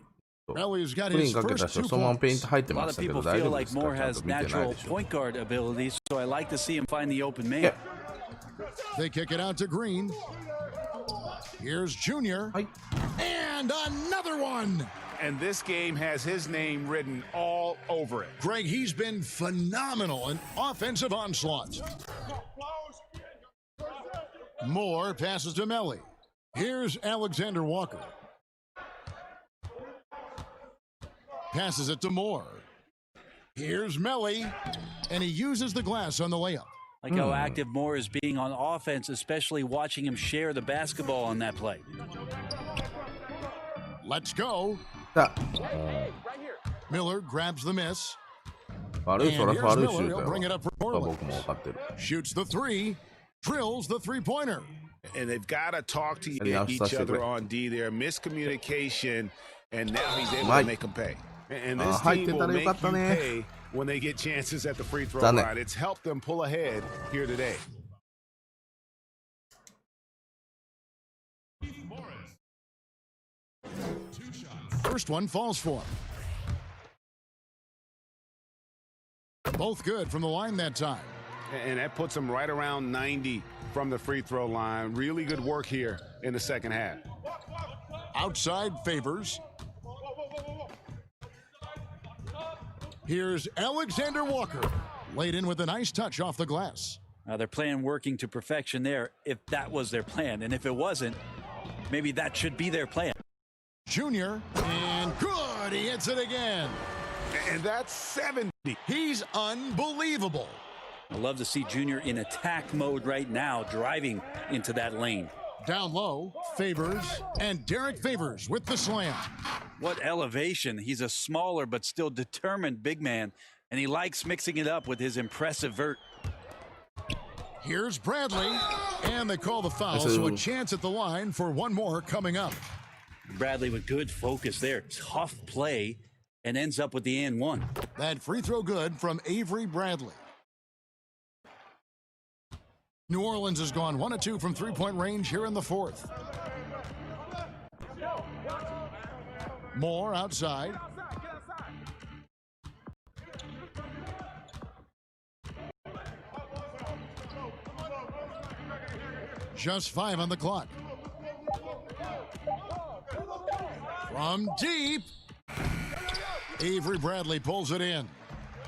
Relly's got his first 2 points. A lot of people feel like Moore has natural point guard abilities, so I like to see him find the open man. They kick it out to Green. Here's Junior. And another one. And this game has his name written all over it. Greg, he's been phenomenal in offensive onslaughts. Moore passes to Melly. Here's Alexander Walker. Passes it to Moore. Here's Melly. And he uses the glass on the layup. Like how active Moore is being on offense, especially watching him share the basketball on that play. Let's go. Miller grabs the miss. And here's Miller. He'll bring it up for Orleans. Shoots the 3. Drills the 3-pointer. And they've got to talk to each other on D there. Miscommunication, and now he's able to make them pay. And this team will make you pay when they get chances at the free throw line. It's helped them pull ahead here today. First one falls for him. Both good from the line that time. And that puts him right around 90 from the free throw line. Really good work here in the second half. Outside Favors. Here's Alexander Walker. Laid in with a nice touch off the glass. They're playing working to perfection there, if that was their plan. And if it wasn't, maybe that should be their plan. Junior, and good, he hits it again. And that's 70. He's unbelievable. I love to see Junior in attack mode right now, driving into that lane. Down low, Favors, and Derek Favors with the slam. What elevation. He's a smaller but still determined big man, and he likes mixing it up with his impressive vert. Here's Bradley, and they call the foul, so a chance at the line for one more coming up. Bradley with good focus there. Tough play, and ends up with the and one. That free throw good from Avery Bradley. New Orleans has gone 1 of 2 from three-point range here in the fourth. Moore outside. Just 5 on the clock. From deep. Avery Bradley pulls it in.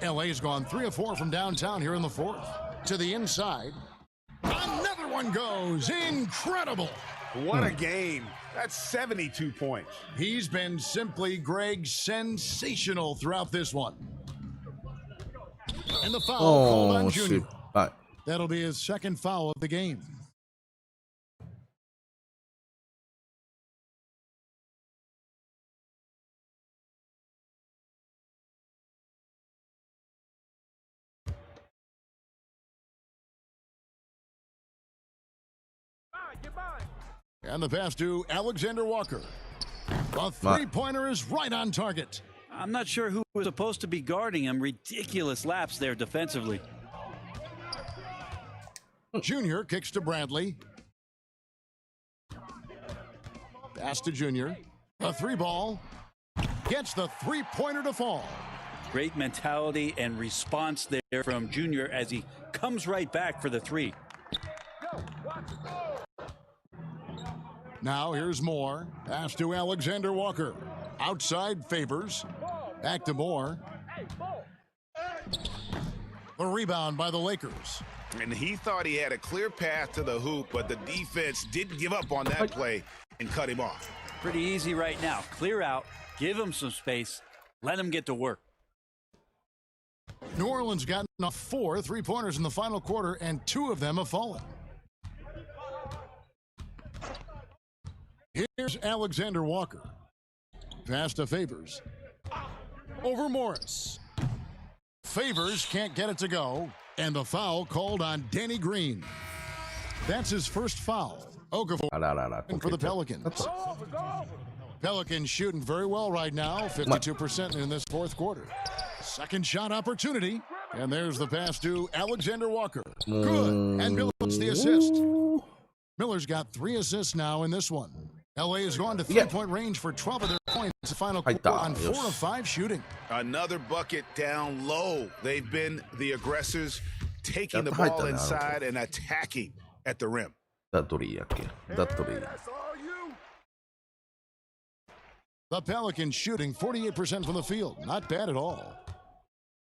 LA's gone 3 of 4 from downtown here in the fourth. To the inside. Another one goes. Incredible. What a game. That's 72 points. He's been simply, Greg, sensational throughout this one. And the foul called on Junior. That'll be his second foul of the game. And the pass to Alexander Walker. The three-pointer is right on target. I'm not sure who was supposed to be guarding him. Ridiculous lapse there defensively. Junior kicks to Bradley. Pass to Junior. A three ball. Gets the three-pointer to fall. Great mentality and response there from Junior as he comes right back for the three. Now here's Moore. Pass to Alexander Walker. Outside Favors. Back to Moore. The rebound by the Lakers. And he thought he had a clear path to the hoop, but the defense didn't give up on that play and cut him off. Pretty easy right now. Clear out, give him some space, let him get to work. New Orleans got 4 three-pointers in the final quarter, and 2 of them have fallen. Here's Alexander Walker. Pass to Favors. Over Morris. Favors can't get it to go, and the foul called on Danny Green. That's his first foul. Okafor for the Pelicans. Pelicans shooting very well right now, 52% in this fourth quarter. Second shot opportunity, and there's the pass to Alexander Walker. Good, and Miller gets the assist. Miller's got 3 assists now in this one. LA has gone to three-point range for 12 of their points in the final quarter on 4 of 5 shooting. Another bucket down low. They've been the aggressors, taking the ball inside and attacking at the rim. The Pelicans shooting 48% from the field. Not bad at all.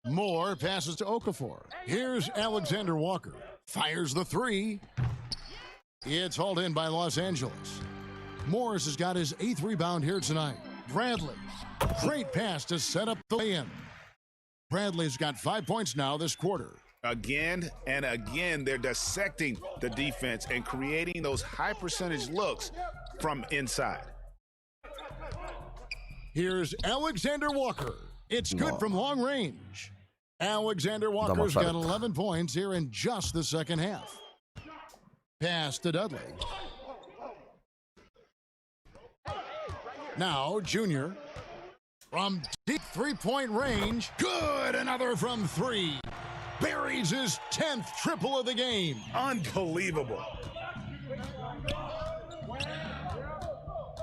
Moore passes to Okafor. Here's Alexander Walker. Fires the three. It's hauled in by Los Angeles. Morris has got his 8th rebound here tonight. Bradley. Great pass to set up the lay-in. Bradley's got 5 points now this quarter. Again and again, they're dissecting the defense and creating those high-percentage looks from inside. Here's Alexander Walker. It's good from long range. Alexander Walker's got 11 points here in just the second half. Pass to Dudley. Now, Junior. From deep three-point range. Good! Another from 3. Buries his 10th triple of the game. Unbelievable.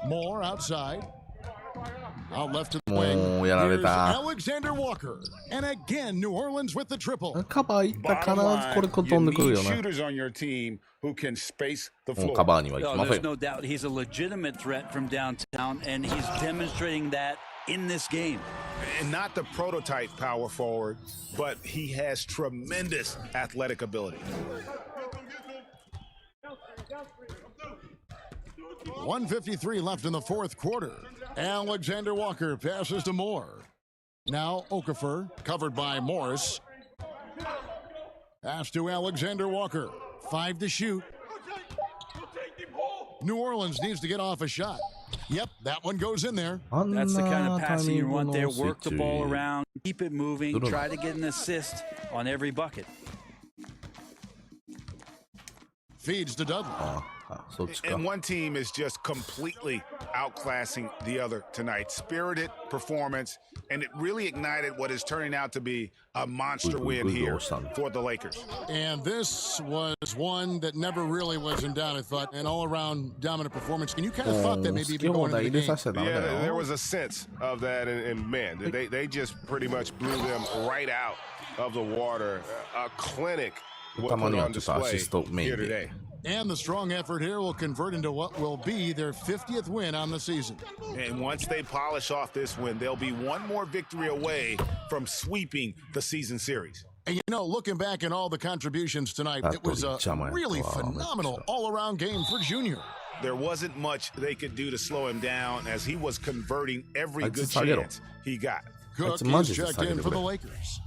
Moore outside. Out left to the wing. Here's Alexander Walker. And again, New Orleans with the triple. Bottom line, you need shooters on your team who can space the floor. There's no doubt he's a legitimate threat from downtown, and he's demonstrating that in this game. And not the prototype power forward, but he has tremendous athletic ability. 1:53 left in the fourth quarter. Alexander Walker passes to Moore. Now Okafor, covered by Morris. Pass to Alexander Walker. 5 to shoot. New Orleans needs to get off a shot. Yep, that one goes in there. That's the kind of passing you want there. Work the ball around, keep it moving, try to get an assist on every bucket. Feeds to Dudley. And one team is just completely outclassing the other tonight. Spirited performance, and it really ignited what is turning out to be a monster win here for the Lakers. And this was one that never really was in doubt, I thought, an all-around dominant performance. And you kind of thought that maybe even going into the game. Yeah, there was a sense of that, and man, they just pretty much blew them right out of the water. A clinic was put on display here today. And the strong effort here will convert into what will be their 50th win on the season. And once they polish off this win, they'll be one more victory away from sweeping the season series. And you know, looking back at all the contributions tonight, it was a really phenomenal all-around game for Junior. There wasn't much they could do to slow him down as he was converting every good chance he got. Cook is checked in for the Lakers.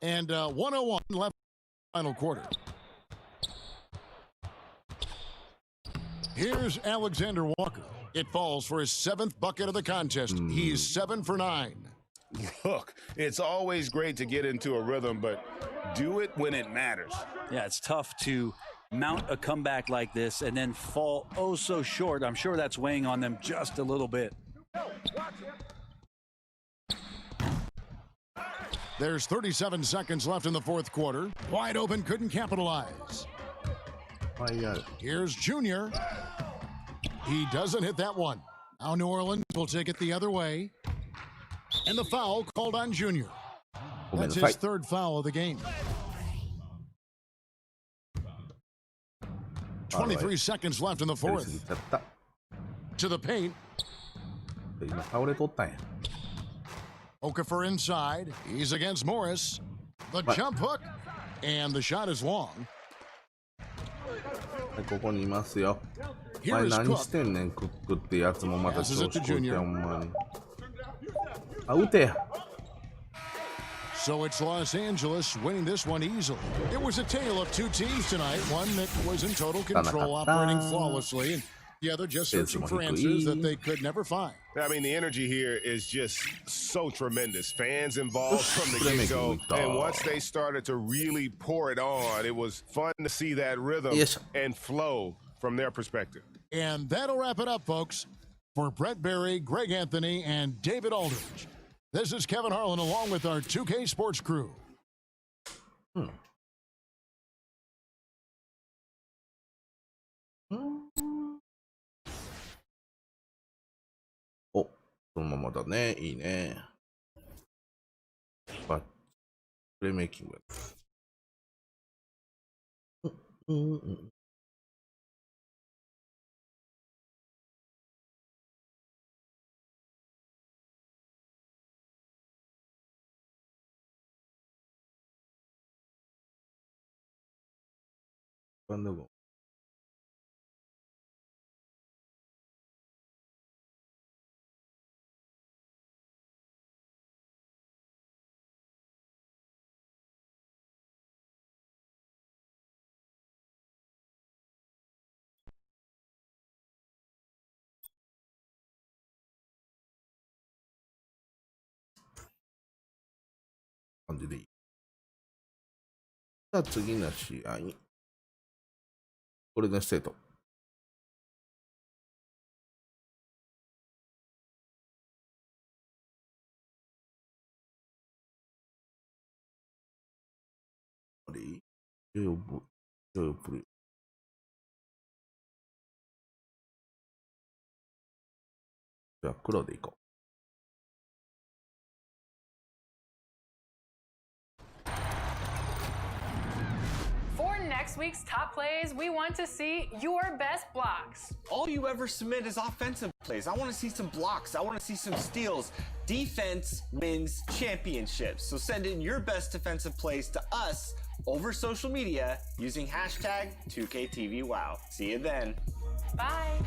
And 101 left final quarter. Here's Alexander Walker. It falls for his 7th bucket of the contest. He's 7 for 9. Look, it's always great to get into a rhythm, but do it when it matters. Yeah, it's tough to mount a comeback like this and then fall oh so short. I'm sure that's weighing on them just a little bit. There's 37 seconds left in the fourth quarter. Wide open, couldn't capitalize. Here's Junior. He doesn't hit that one. Now New Orleans will take it the other way. And the foul called on Junior. That's his 3rd foul of the game. 23 seconds left in the fourth. To the paint. Okafor inside. He's against Morris. The jump hook. And the shot is long. Here is Cook. Passes it to Junior. So it's Los Angeles winning this one easily. It was a tale of two teams tonight. One that was in total control, operating flawlessly, and the other just searching for answers that they could never find. I mean, the energy here is just so tremendous. Fans involved from the get-go, and once they started to really pour it on, it was fun to see that rhythm and flow from their perspective. And that'll wrap it up, folks. For Brett Berry, Greg Anthony, and David Aldridge, this is Kevin Harlan along with our 2K Sports crew. Oh, そのままだね。いいね。プレイメイキング。なんだろう。感じでいい。さあ次の試合。これのステート。じゃあ黒でいこう。For next week's top plays, we want to see your best blocks. All you ever submit is offensive plays. I want to see some blocks. I want to see some steals. Defense wins championships. So send in your best defensive plays to us over social media using hashtag 2KTVWow. See you then. Bye.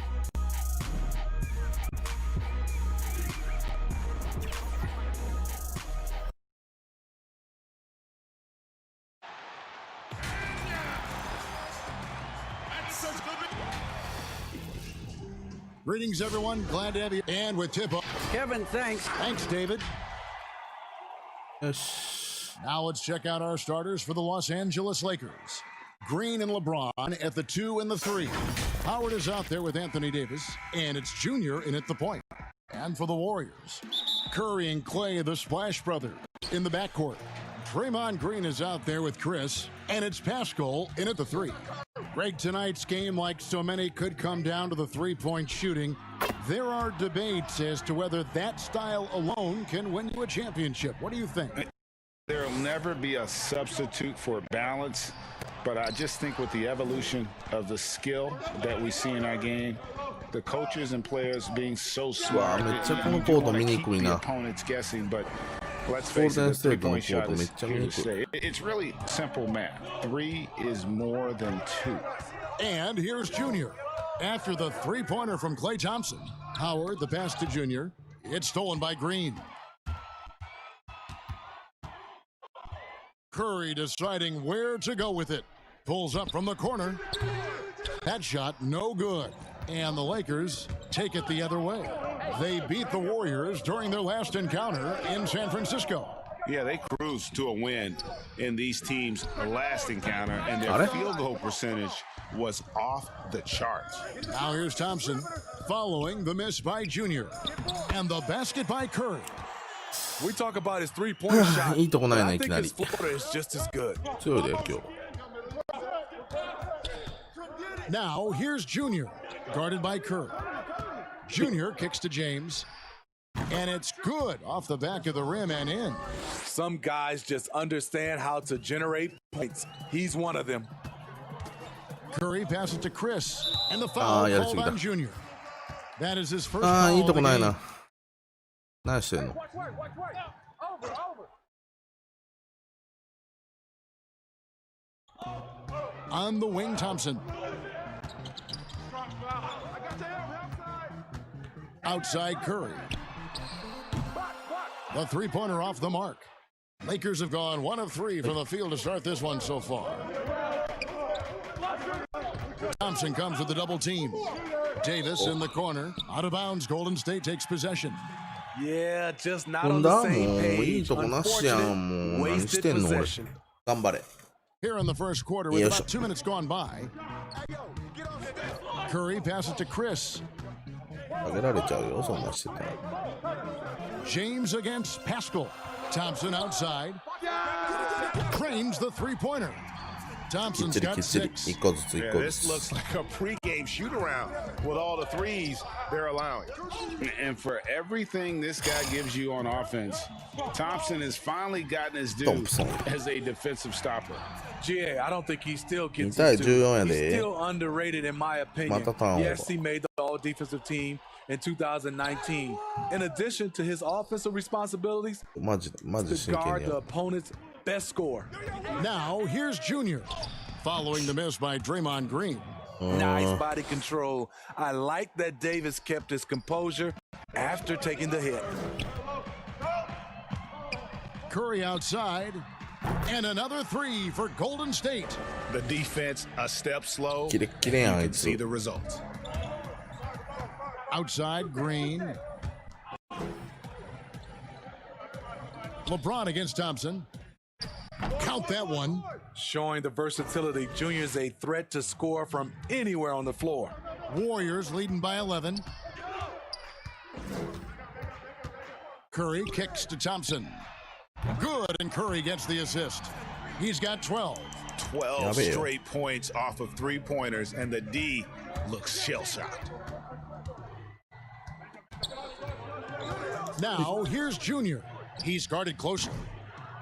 Greetings, everyone. Glad to have you. And with tip-off. Kevin, thanks. Thanks, David. Yes. Now let's check out our starters for the Los Angeles Lakers. Green and LeBron at the 2 and the 3. Howard is out there with Anthony Davis, and it's Junior in at the point. And for the Warriors, Curry and Clay, the Splash Brothers, in the backcourt. Draymond Green is out there with Chris, and it's Pascal in at the 3. Greg, tonight's game, like so many, could come down to the three-point shooting. There are debates as to whether that style alone can win you a championship. What do you think? There will never be a substitute for balance, but I just think with the evolution of the skill that we see in our game, the coaches and players being so smart, you want to keep the opponents guessing, but let's face it, the three-point shot is here to stay. It's really simple math. 3 is more than 2. And here's Junior. After the three-pointer from Klay Thompson, Howard, the pass to Junior. It's stolen by Green. Curry deciding where to go with it. Pulls up from the corner. That shot no good. And the Lakers take it the other way. They beat the Warriors during their last encounter in San Francisco. Yeah, they cruised to a win in these teams' last encounter, and their field goal percentage was off the charts. Now here's Thompson following the miss by Junior. And the basket by Curry. We talk about his three-point shot. いいとこないな、 I いき think なり。 his floater is just as good. 強いで、今日。 Now here's Junior, guarded by Curry. Junior kicks to James, and it's good off the back of the rim and in. Some guys just understand how to generate points. He's one of them. Curry passes to Chris, and the foul called on Junior. That is his first ああ、 foul いい of と the こないな game.。何してんの On the wing, Thompson. Outside Curry. The three-pointer off the mark. Lakers have gone 1 of 3 from the field to start this one so far. Thompson comes with the double team. Davis in the corner. Out of bounds, Golden State takes possession. Yeah, just not on the same もういい page. とこなしやん。もう何して Wasted んの俺。 possession. 頑張れ。 Here in the first quarter with about 2 minutes gone by. Curry passes to Chris. あげられちゃうよ、そんなしてたら。 James against Pascal. Thompson outside. Frames the three-pointer. Thompson's got 6. 一個ずつ一 Yeah, 個ず this つ。 looks like a pregame shoot-around with all the threes they're allowing. And for everything this guy gives you on offense, Thompson has finally gotten his due as a defensive stopper. GA, I don't think he still gets 痛い his due. 14や He's で。 still underrated in my opinion. またターンオーバー。 Yes, he made the all-defensive team in 2019. In addition to his offensive responsibilities, マジ to 真剣 guard に the やる。 opponent's best scorer. Now here's Junior. Following the miss by Draymond Green. Nice body control. I like that Davis kept his composure after taking the hit. Curry outside. And another 3 for Golden State. The defense a step slow. キレッキレやん、あ You い can つ。 see the results. Outside Green. LeBron against Thompson. Count that one. Showing the versatility, Junior's a threat to score from anywhere on the floor. Warriors leading by 11. Curry kicks to Thompson. Good, and Curry gets the assist. He's got 12. 12 straight points off of three-pointers, and the D looks shell-shocked. Now, here's Junior. He's guarded closely.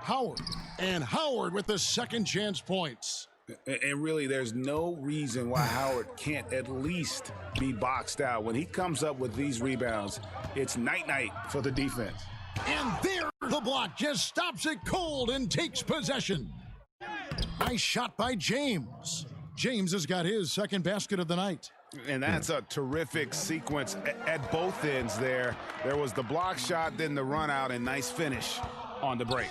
Howard. And Howard with the second chance points. And really, there's no reason why Howard can't at least be boxed out. When he comes up with these rebounds, it's night-night for the defense. And there, the block just stops it cold and takes possession. Nice shot by James. James has got his second basket of the night. And that's a terrific sequence at both ends there. There was the block shot, then the run out, and nice finish on the break.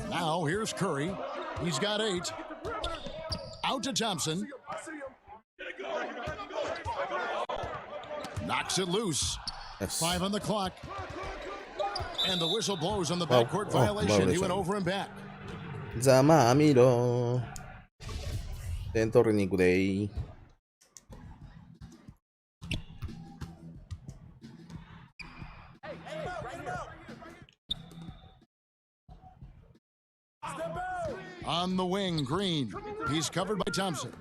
Now here's Curry. He's got 8. Out to Thompson. Knocks it loose. 5 on the clock. And the whistle blows on the backcourt violation. He went over and back. ざまあみろ。点取りに行くでー。On the wing, Green. He's covered by Thompson.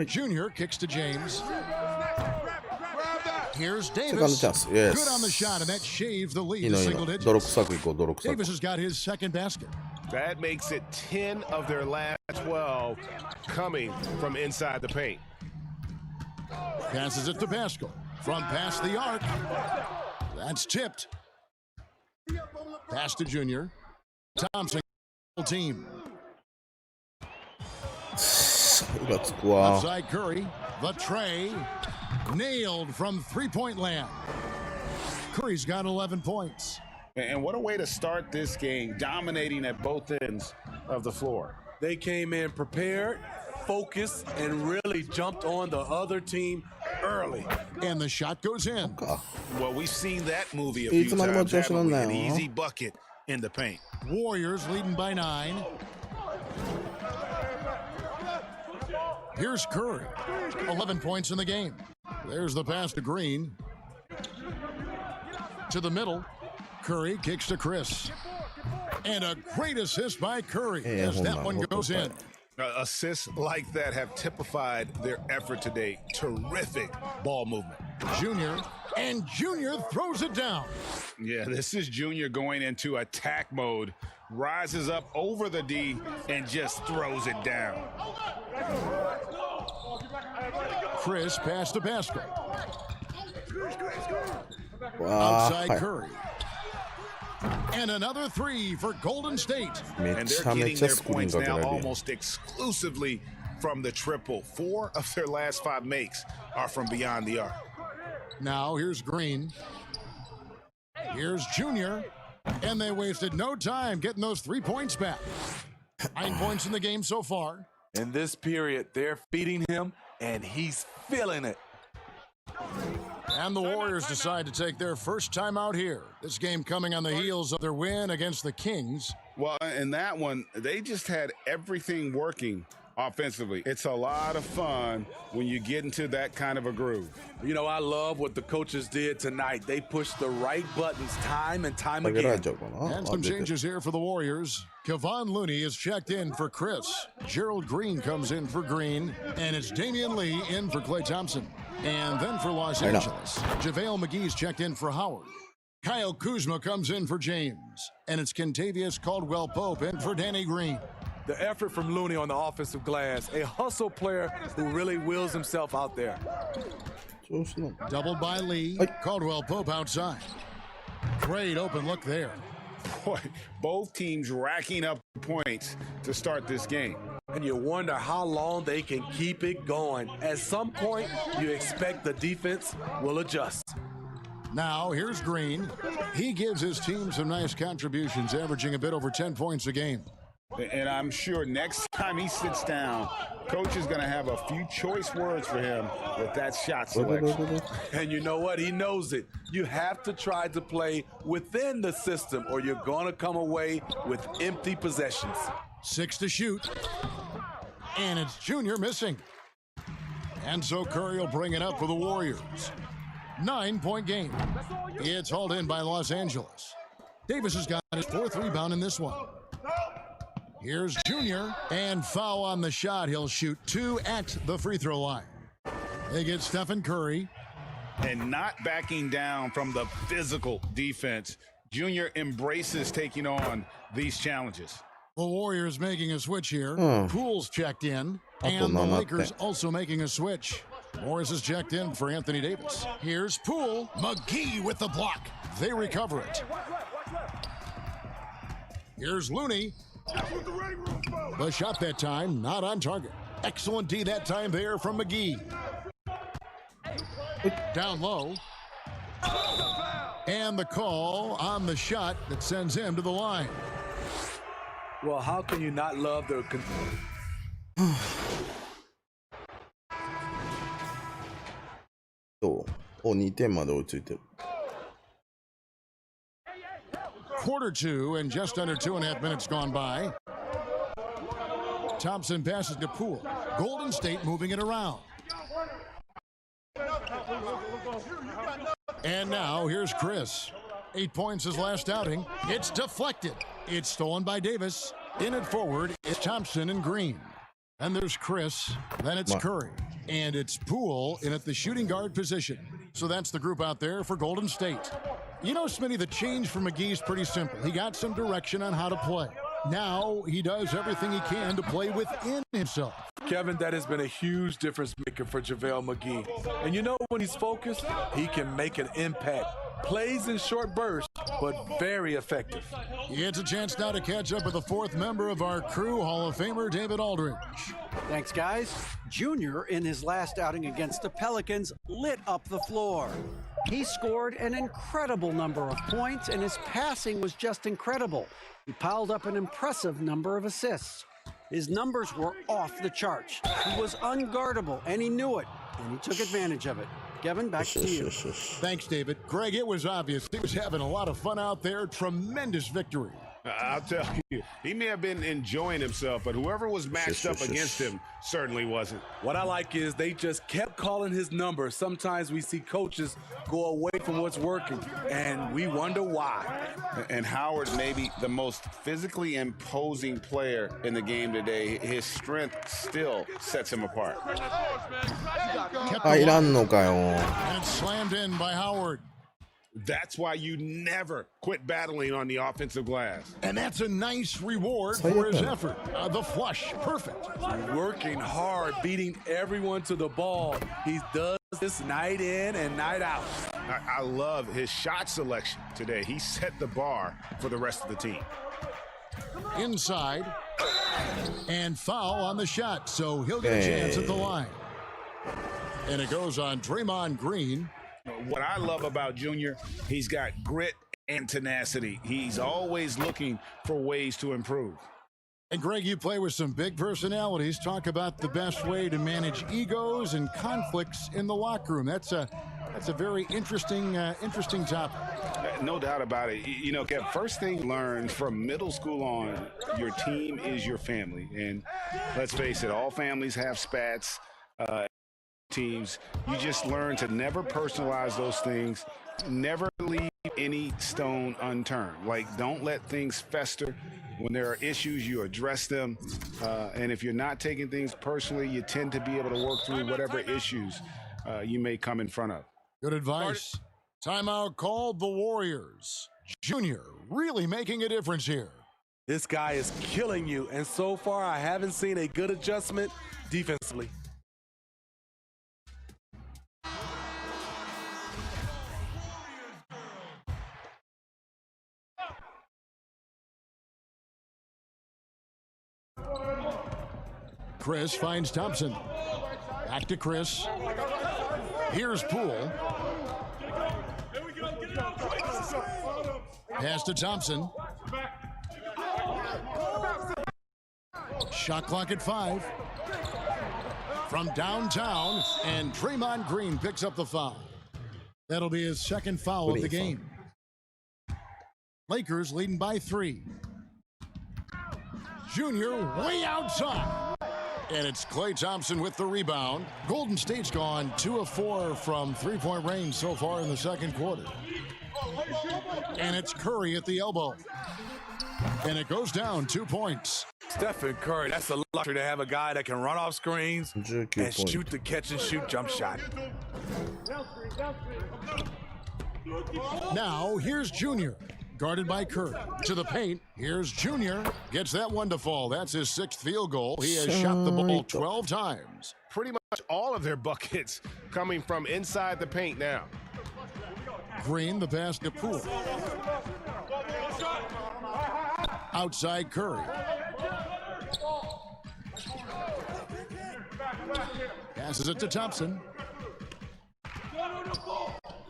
Junior kicks to James. Here's Davis. Yes. Good on the shot, and that shaved the lead to single digits. Davis has got his second basket. That makes it 10 of their last 12 coming from inside the paint. Passes it to Pascal. From past the arc. That's tipped. Pass to Junior. Thompson, team. Outside Curry. The tray. Nailed from three-point land. Curry's got 11 points. And what a way to start this game, dominating at both ends of the floor. They came in prepared, focused, and really jumped on the other team early. And the shot goes in. Well, we've seen that movie a few times, haven't we? An easy bucket in the paint. Warriors leading by 9. Here's Curry. 11 points in the game. There's the pass to Green. To the middle. Curry kicks to Chris. And a great assist by Curry as that one goes in. Assists like that have typified their effort today. Terrific ball movement. Junior, and Junior throws it down. Yeah, this is Junior going into attack mode. Rises up over the D and just throws it down. Chris passed to Pascal. Outside Curry. And another 3 for Golden State. And they're getting their points now almost exclusively from the triple. 4 of their last 5 makes are from beyond the arc. Now here's Green. Here's Junior. And they wasted no time getting those 3 points back. 9 points in the game so far. In this period, they're feeding him, and he's feeling it. And the Warriors decide to take their first time out here. This game coming on the heels of their win against the Kings. Well, in that one, they just had everything working offensively. It's a lot of fun when you get into that kind of a groove. You know, I love what the coaches did tonight. They pushed the right buttons time and time again. And some changes here for the Warriors. Kevon Looney is checked in for Chris. Gerald Green comes in for Green. And it's Damian Lee in for Klay Thompson. And then for Los Angeles, JaVale McGee's checked in for Howard. Kyle Kuzma comes in for James. And it's Kentavious Caldwell-Pope in for Danny Green. The effort from Looney on the offensive glass, a hustle player who really wills himself out there. Doubled by Lee, Caldwell-Pope outside. Great open look there. Boy, both teams racking up points to start this game. And you wonder how long they can keep it going. At some point, you expect the defense will adjust. Now, here's Green. He gives his team some nice contributions, averaging a bit over 10 points a game. And I'm sure next time he sits down, coach is going to have a few choice words for him with that shot selection. And you know what? He knows it. You have to try to play within the system or you're going to come away with empty possessions. 6 to shoot. And it's Junior missing. And so Curry will bring it up for the Warriors. 9-point game. It's hauled in by Los Angeles. Davis has got his 4th rebound in this one. Here's Junior, and foul on the shot. He'll shoot 2 at the free throw line. They get Stephen Curry. And not backing down from the physical defense. Junior embraces taking on these challenges. The Warriors making a switch here. Poole's checked in, and the Lakers also making a switch. Morris is checked in for Anthony Davis. Here's Poole. McGee with the block. They recover it. Here's Looney. The shot that time, not on target. Excellent D that time there from McGee. Down low. And the call on the shot that sends him to the line. Well, how can you not love the... Quarter 2 and just under 2.5 minutes gone by. Thompson passes to Poole. Golden State moving it around. And now here's Chris. 8 points his last outing. It's deflected. It's stolen by Davis. In it forward is Thompson and Green. And there's Chris. Then it's Curry. And it's Poole in at the shooting guard position. So that's the group out there for Golden State. You know, Smitty, the change for McGee's pretty simple. He got some direction on how to play. Now he does everything he can to play within himself. Kevin, that has been a huge difference maker for JaVale McGee. And you know, when he's focused, he can make an impact. Plays in short bursts, but very effective. It's a chance now to catch up with the 4th member of our crew, Hall of Famer David Aldridge. Thanks, guys. Junior, in his last outing against the Pelicans, lit up the floor. He scored an incredible number of points, and his passing was just incredible. He piled up an impressive number of assists. His numbers were off the charts. He was unguardable, and he knew it, and he took advantage of it. Kevin, back to you. Thanks, David. Greg, it was obvious he was having a lot of fun out there. Tremendous victory. I'll tell you, he may have been enjoying himself, but whoever was matched up against him certainly wasn't. What I like is they just kept calling his number. Sometimes we see coaches go away from what's working, and we wonder why. And Howard may be the most physically imposing player in the game today. His strength still sets him apart. And it's slammed in by Howard. That's why you never quit battling on the offensive glass. And that's a nice reward for his effort. The flush, perfect. Working hard, beating everyone to the ball. He does this night in and night out. I love his shot selection today. He set the bar for the rest of the team. Inside. And foul on the shot, so he'll get a chance at the line. And it goes on Draymond Green. What I love about Junior, he's got grit and tenacity. He's always looking for ways to improve. And Greg, you play with some big personalities. Talk about the best way to manage egos and conflicts in the locker room. That's a very interesting topic. No doubt about it. You know, Kev, first thing learned from middle school on, your team is your family. And let's face it, all families have spats. Teams, you just learn to never personalize those things, never leave any stone unturned. Like, don't let things fester. When there are issues, you address them. And if you're not taking things personally, you tend to be able to work through whatever issues you may come in front of. Good advice. Timeout called the Warriors. Junior really making a difference here. This guy is killing you, and so far I haven't seen a good adjustment defensively. Chris finds Thompson. Back to Chris. Here's Poole. Pass to Thompson. Shot clock at 5. From downtown, and Draymond Green picks up the foul. That'll be his second foul of the game. Lakers leading by 3. Junior way outside. And it's Klay Thompson with the rebound. Golden State's gone 2 of 4 from three-point range so far in the second quarter. And it's Curry at the elbow. And it goes down 2 points. Stephen Curry, that's a luxury to have a guy that can run off screens and shoot the catch and shoot jump shot. Now, here's Junior, guarded by Curry. To the paint, here's Junior. Gets that one to fall. That's his 6th field goal. He has shot the ball 12 times. Pretty much all of their buckets coming from inside the paint now. Green, the pass to Poole. Outside Curry. Passes it to Thompson.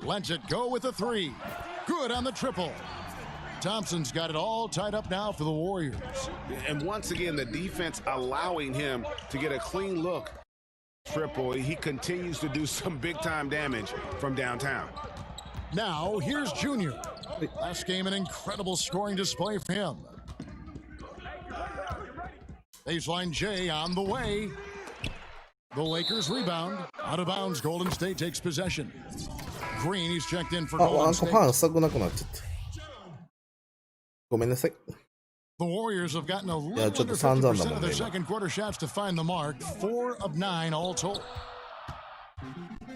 Lets it go with a 3. Good on the triple. Thompson's got it all tied up now for the Warriors. And once again, the defense allowing him to get a clean look. Triple. He continues to do some big-time damage from downtown. Now, here's Junior. Last game, an incredible scoring display for him. Baseline J on the way. The Lakers rebound. Out of bounds, Golden State takes possession. Green, he's checked in for Golden State. The Warriors have gotten a little under 50% of their second quarter shots to find the mark. 4 of 9 all told.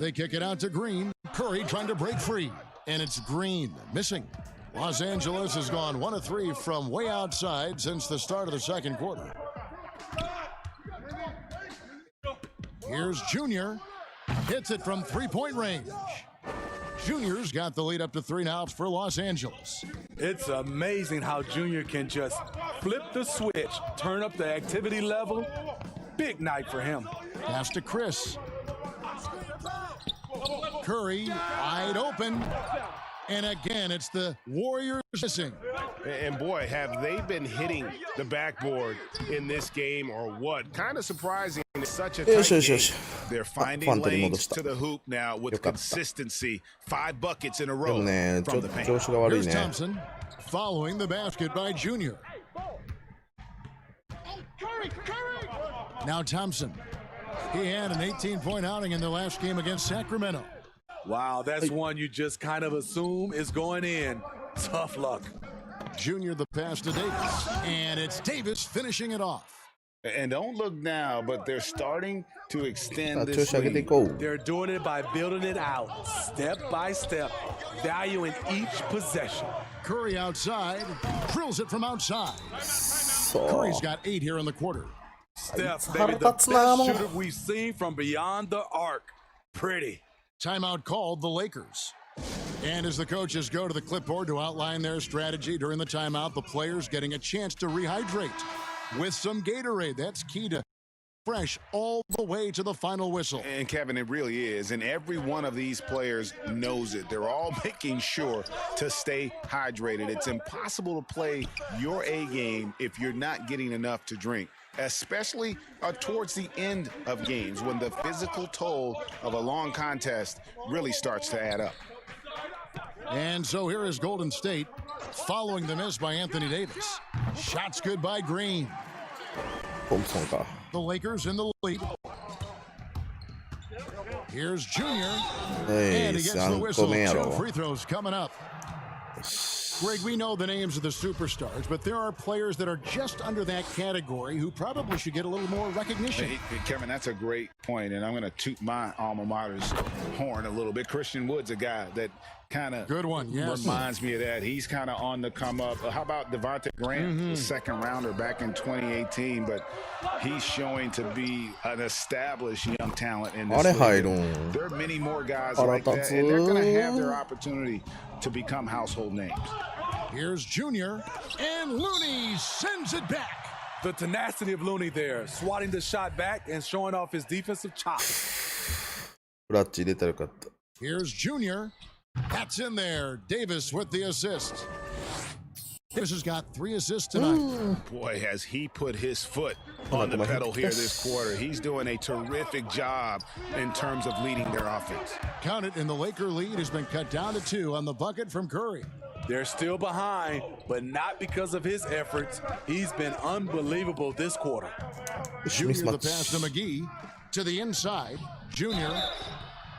They kick it out to Green. Curry trying to break free. And it's Green missing. Los Angeles has gone 1 of 3 from way outside since the start of the second quarter. Here's Junior. Hits it from 3-point range. Junior's got the lead up to 3 now for Los Angeles. It's amazing how Junior can just flip the switch, turn up the activity level. Big night for him. Pass to Chris. Curry wide open. And again, it's the Warriors missing. And boy, have they been hitting the backboard in this game or what? Kind of surprising. It's such a tight game. They're finding lanes to the hoop now with consistency. 5 buckets in a row from the paint. Here's Thompson following the basket by Junior. Now Thompson. He had an 18-point outing in their last game against Sacramento. Wow, that's one you just kind of assume is going in. Tough luck. Junior the pass to Davis. And it's Davis finishing it off. And don't look now, but they're starting to extend this lead. They're doing it by building it out, step by step, valuing each possession. Curry outside, drills it from outside. Curry's got 8 here in the quarter. Steph, baby, the best shooter we've seen from beyond the arc. Pretty. Timeout called the Lakers. And as the coaches go to the clipboard to outline their strategy during the timeout, the players getting a chance to rehydrate with some Gatorade. That's key to fresh all the way to the final whistle. And Kevin, it really is. And every one of these players knows it. They're all making sure to stay hydrated. It's impossible to play your A game if you're not getting enough to drink, especially towards the end of games when the physical toll of a long contest really starts to add up. And so here is Golden State following the miss by Anthony Davis. Shots good by Green. The Lakers in the lead. Here's Junior. And he gets the whistle. 2 free throws coming up. Greg, we know the names of the superstars, but there are players that are just under that category who probably should get a little more recognition. Hey, Kevin, that's a great point, and I'm going to toot my alma mater's horn a little bit. Christian Wood's a guy that kind of reminds me of that. He's kind of on the come up. How about Devontae Grant, the second rounder back in 2018, but he's showing to be an established young talent in this league. There are many more guys like that, and they're going to have their opportunity to become household names. Here's Junior, and Looney sends it back. The tenacity of Looney there, swatting the shot back and showing off his defensive chops. Here's Junior. That's in there. Davis with the assist. Davis has got 3 assists tonight. Boy, has he put his foot on the pedal here this quarter. He's doing a terrific job in terms of leading their offense. Count it, and the Laker lead has been cut down to 2 on the bucket from Curry. They're still behind, but not because of his efforts. He's been unbelievable this quarter. Junior the pass to McGee to the inside. Junior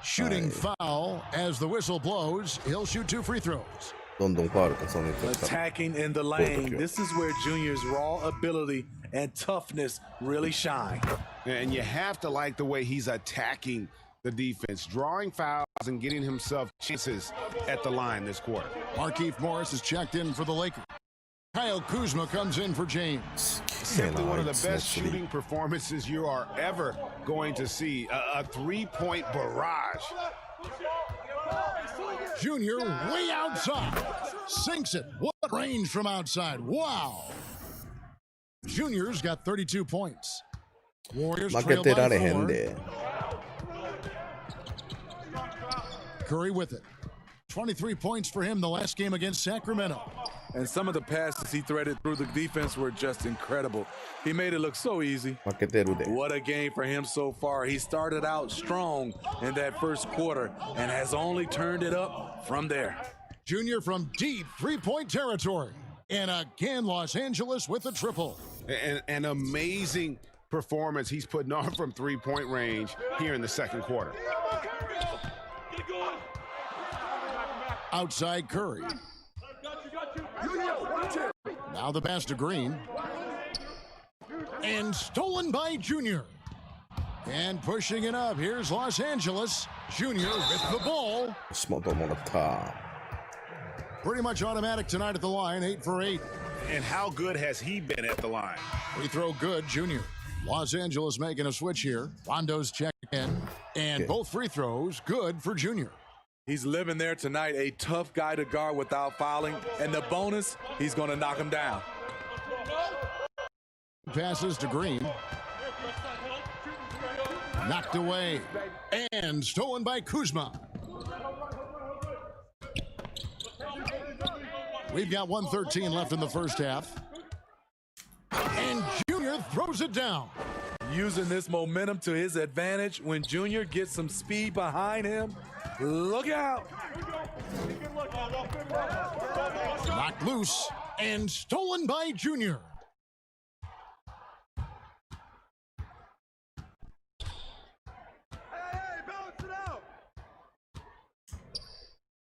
shooting foul as the whistle blows. He'll shoot 2 free throws. Attacking in the lane. This is where Junior's raw ability and toughness really shine. And you have to like the way he's attacking the defense, drawing fouls and getting himself chances at the line this quarter. Markieff Morris is checked in for the Lakers. Kyle Kuzma comes in for James. Simply one of the best shooting performances you are ever going to see. A 3-point barrage. Junior way outside. Sinks it. What range from outside. Wow. Junior's got 32 points. Warriors trail by 4. Curry with it. 23 points for him the last game against Sacramento. And some of the passes he threaded through the defense were just incredible. He made it look so easy. What a game for him so far. He started out strong in that first quarter and has only turned it up from there. Junior from deep 3-point territory. And again, Los Angeles with a triple. An amazing performance he's putting on from 3-point range here in the second quarter. Outside Curry. Now the pass to Green. And stolen by Junior. And pushing it up. Here's Los Angeles. Junior with the ball. Pretty much automatic tonight at the line. 8 for 8. And how good has he been at the line? Free throw good, Junior. Los Angeles making a switch here. Rondo's checked in. And both free throws good for Junior. He's living there tonight, a tough guy to guard without fouling. And the bonus, he's going to knock him down. Passes to Green. Knocked away. And stolen by Kuzma. We've got 1:13 left in the first half. And Junior throws it down. Using this momentum to his advantage when Junior gets some speed behind him. Look out. Knocked loose and stolen by Junior.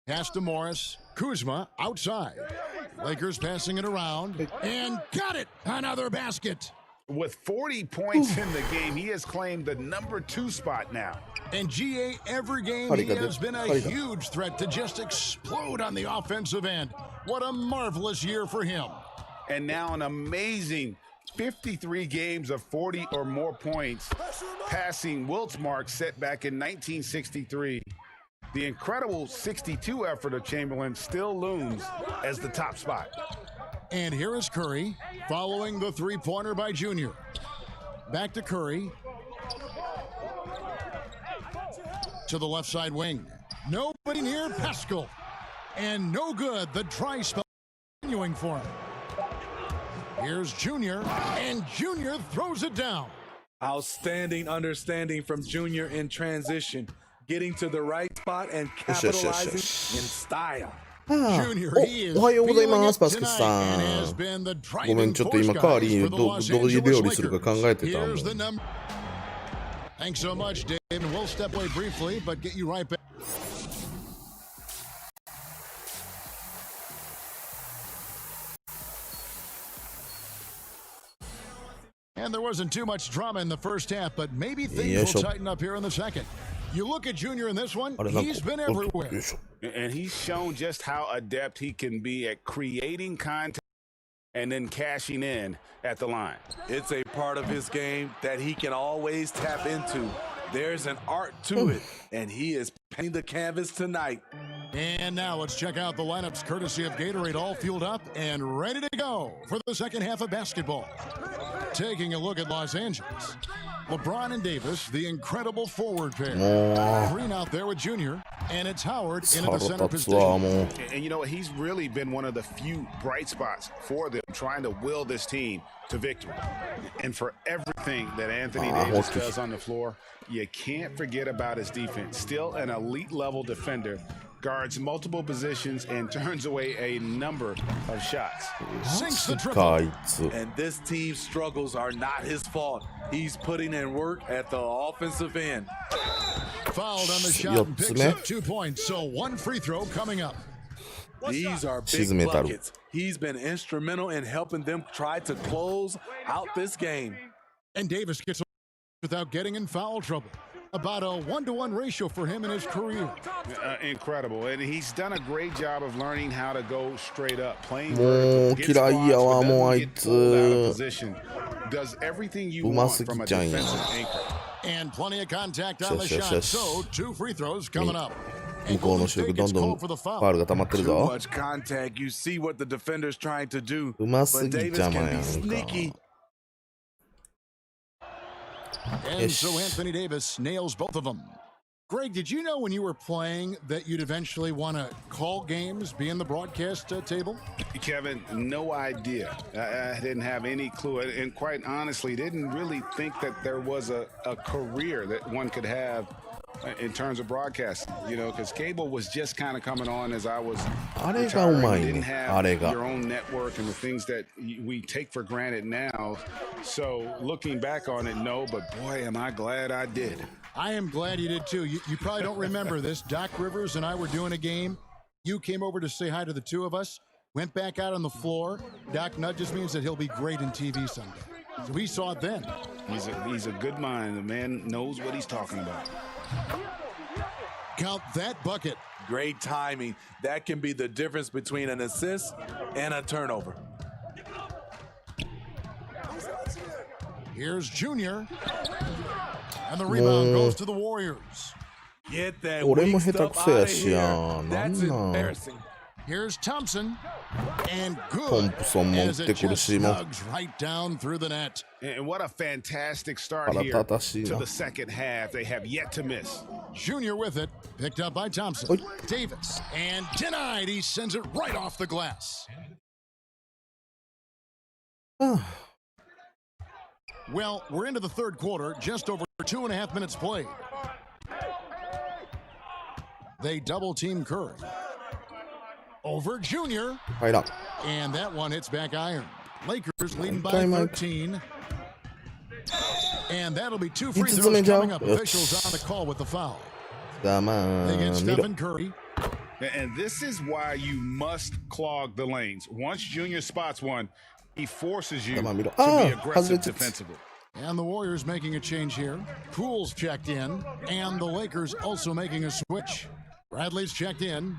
Pass to Morris. Kuzma outside. Lakers passing it around and got it. Another basket. With 40 points in the game, he has claimed the number 2 spot now. And GA, every game he has been a huge threat to just explode on the offensive end. What a marvelous year for him. And now an amazing 53 games of 40 or more points, passing Wilt's mark set back in 1963. The incredible 62 effort of Chamberlain still looms as the top spot. And here is Curry following the 3-pointer by Junior. Back to Curry. To the left side wing. Nobody near Pascal. And no good. The dry spell continuing for him. Here's Junior. And Junior throws it down. Outstanding understanding from Junior in transition. Getting to the right spot and capitalizing in style. おはようございます、バスケさん。ごめん、ちょっと今、カーリーどういう料理するか考えてたもん。Thanks so much, Dave. And we'll step away briefly, but get you right back. And there wasn't too much drama in the first half, but maybe things will tighten up here in the second. You look at Junior in this one, he's been everywhere. And he's shown just how adept he can be at creating contact and then cashing in at the line. It's a part of his game that he can always tap into. There's an art to it, and he is painting the canvas tonight. And now let's check out the lineups courtesy of Gatorade, all fueled up and ready to go for the second half of basketball. Taking a look at Los Angeles. LeBron and Davis, the incredible forward pair. Green out there with Junior, and it's Howard into the center position. And you know, he's really been one of the few bright spots for them, trying to will this team to victory. And for everything that Anthony Davis does on the floor, you can't forget about his defense. Still an elite level defender. Guards multiple positions and turns away a number of shots. Sinks the triple. And this team's struggles are not his fault. He's putting in work at the offensive end. fouled on the shot and picks up 2 points. So 1 free throw coming up. These are big buckets. He's been instrumental in helping them try to close out this game. And Davis gets without getting in foul trouble. About a 1-to-1 ratio for him in his career. Incredible. And he's done a great job of learning how to go straight up. Playing position. Does everything you want from a defensive anchor. And plenty of contact on the shot. So 2 free throws coming up. 向こうの主力どんどんファウルが溜まってるぞ。 Much contact. You see what the defender's trying to do. うますぎちゃまやんか。 And so Anthony Davis nails both of them. Greg, did you know when you were playing that you'd eventually want to call games, be in the broadcast table? Kevin, no idea. I didn't have any clue. And quite honestly, didn't really think that there was a career that one could have in terms of broadcasting, you know, because cable was just kind of coming on as I was retiring. You didn't have your own network and the things that we take for granted now. So looking back on it, no, but boy, am I glad I did. I am glad you did too. You probably don't remember this. Doc Rivers and I were doing a game. You came over to say hi to the two of us, went back out on the floor. Doc nudges me and said he'll be great in TV someday. So we saw it then. He's a good mind. The man knows what he's talking about. Count that bucket. Great timing. That can be the difference between an assist and a turnover. Here's Junior. And the rebound goes to the Warriors. Get that 俺も weak 下手 stuff くそや out of しや here. なん That's なん embarrassing. Here's Thompson. And トン good プソンも打っ as て it くる just しも snugs right down through the net. And what a fantastic start 腹 here 立たしい to な the second half. They have yet to miss. Junior with it, picked up by Thompson. Oi. Davis, and denied. He sends it right off the glass. Well, we're into the third quarter, just over 2.5 minutes played. They double team Curry. Over Junior. 入らん And that one hits back iron. Lakers leading by 13. And that'll be 2 free throws coming up. Officials on the call with the foul. だま They あ get 見ろ Stephen Curry. And this is why you must clog the lanes. Once Junior spots one, he forces you to be aggressive defensively. And the Warriors making a change here. Poole's checked in. And the Lakers also making a switch. Bradley's checked in.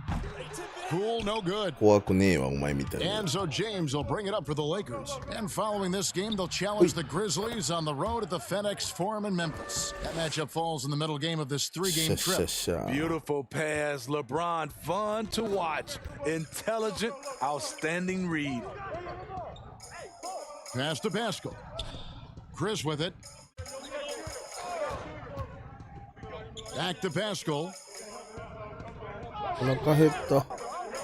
Poole, no good. 怖くねえわお前みたいに And so James will bring it up for the Lakers. And following this game, they'll challenge the Grizzlies on the road at the FedEx Forum in Memphis. That matchup falls in the middle game of this 3-game しゃ trip. しゃ Beautiful pass. LeBron, fun to watch. Intelligent, outstanding read. Pass to Pascal. Chris with it. Back to Pascal. お腹減った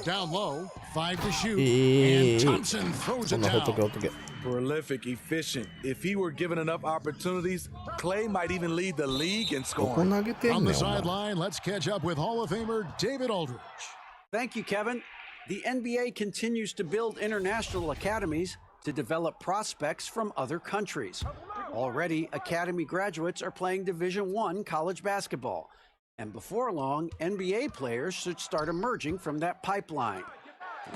Down low. 5 to shoot. い And い Thompson throws そ it んなほっとけ down. ほっとけ Prolific, efficient. If he were given enough opportunities, Clay might even lead the league in どこ scoring. 投げて On んね the んお前 sideline, let's catch up with Hall of Famer David Aldridge. Thank you, Kevin. The NBA continues to build international academies to develop prospects from other countries. Already, academy graduates are playing Division I college basketball. And before long, NBA players should start emerging from that pipeline.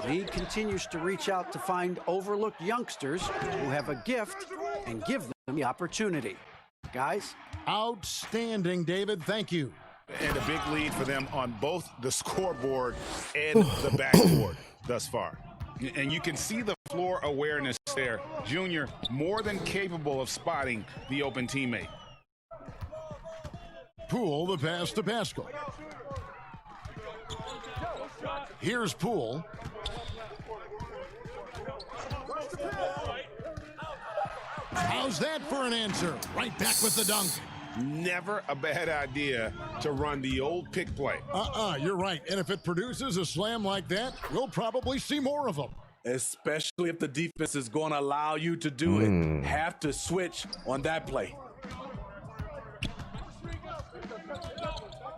The league continues to reach out to find overlooked youngsters who have a gift and give them the opportunity. Guys? Outstanding, David. Thank you. And a big lead for them on both the scoreboard and the backboard thus far. And you can see the floor awareness there. Junior more than capable of spotting the open teammate. Poole, the pass to Pascal. Here's Poole. How's that for an answer? Right back with the dunk. Never a bad idea to run the old pick play. You're right. And if it produces a slam like that, we'll probably see more of them. Especially if the defense is going to allow you to do it. Have to switch on that play.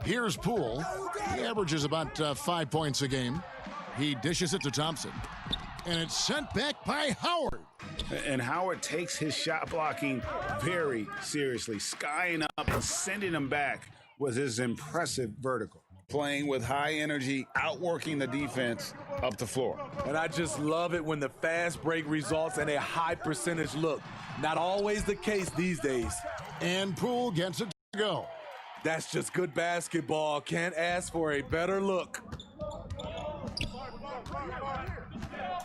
Here's Poole. He averages about 5 points a game. He dishes it to Thompson. And it's sent back by Howard. And Howard takes his shot blocking very seriously, skying up and sending him back was his impressive vertical, playing with high energy, outworking the defense up the floor. And I just love it when the fast break results in a high percentage look. Not always the case these days. And Poole gets it to go. That's just good basketball. Can't ask for a better look.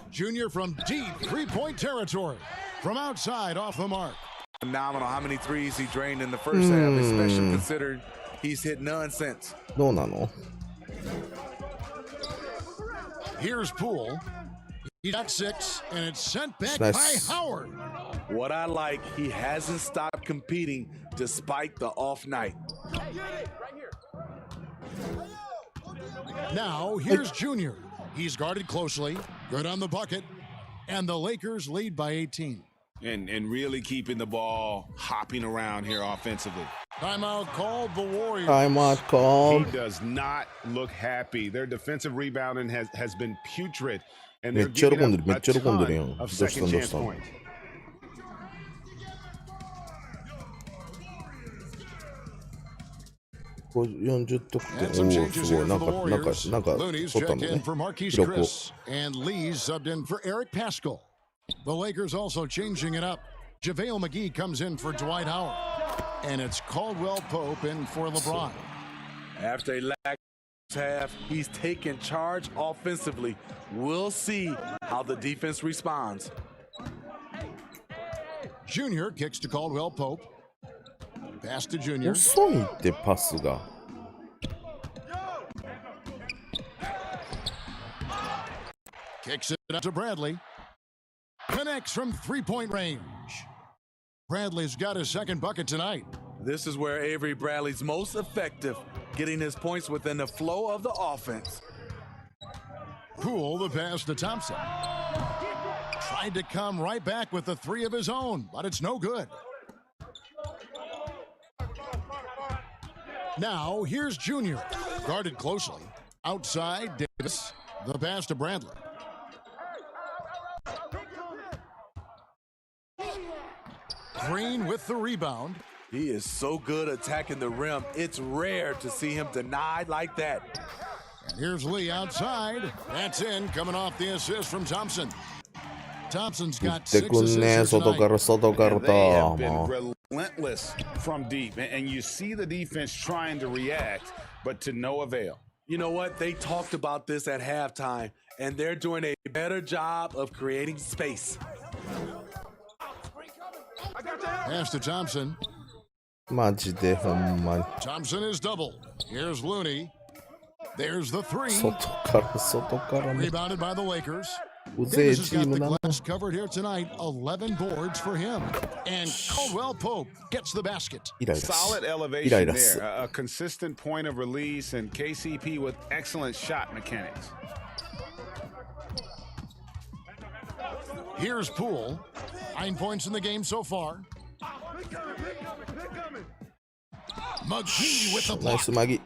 Junior from deep three-point territory. From outside, off the mark. Phenomenal how many threes he drained in the first half, especially considering he's hit none since. どうなの? Here's Poole. He got 6, and it's sent back by Howard. What I like, he hasn't stopped competing despite the off night. Now, here's Junior. He's guarded closely, good on the bucket, and the Lakers lead by 18. And really keeping the ball hopping around here offensively. Timeout called the Warriors. Timeout called. He does not look happy. Their defensive rebounding has been putrid, and they're giving up a ton of second chance points. 40得点。おお、すごい。なんか取ったのね。記録を。And Lee's subbed in for Eric Paschall. The Lakers also changing it up. JaVale McGee comes in for Dwight Howard. And it's Caldwell Pope in for LeBron. After a lack half, he's taken charge offensively. We'll see how the defense responds. Junior kicks to Caldwell Pope. Pass to Junior. 遅いってパスが。Kicks it up to Bradley. Connects from three-point range. Bradley's got his second bucket tonight. This is where Avery Bradley's most effective, getting his points within the flow of the offense. Poole the pass to Thompson. Tried to come right back with the three of his own, but it's no good. Now, here's Junior. Guarded closely. Outside, Davis. The pass to Bradley. Green with the rebound. He is so good attacking the rim. It's rare to see him denied like that. And here's Lee outside. That's in, coming off the assist from Thompson. Thompson's got 6 assists tonight. They have been relentless from deep, and you see the defense trying to react, but to no avail. You know what? They talked about this at halftime, and they're doing a better job of creating space. Pass to Thompson. マジでほんまに。 Thompson is double. Here's Looney. There's the three. 外からね。 Rebounded by the Lakers. うぜえ Davis チ has ーム got だ the な。 glass covered here tonight. 11 boards for him. And Caldwell Pope gets the basket. イライラす。 Solid イラ elevation イラす。 there, a consistent point of release, and KCP with excellent shot mechanics. Here's Poole. 9 points in the game so far. McGee with the ナイ block. スマギ。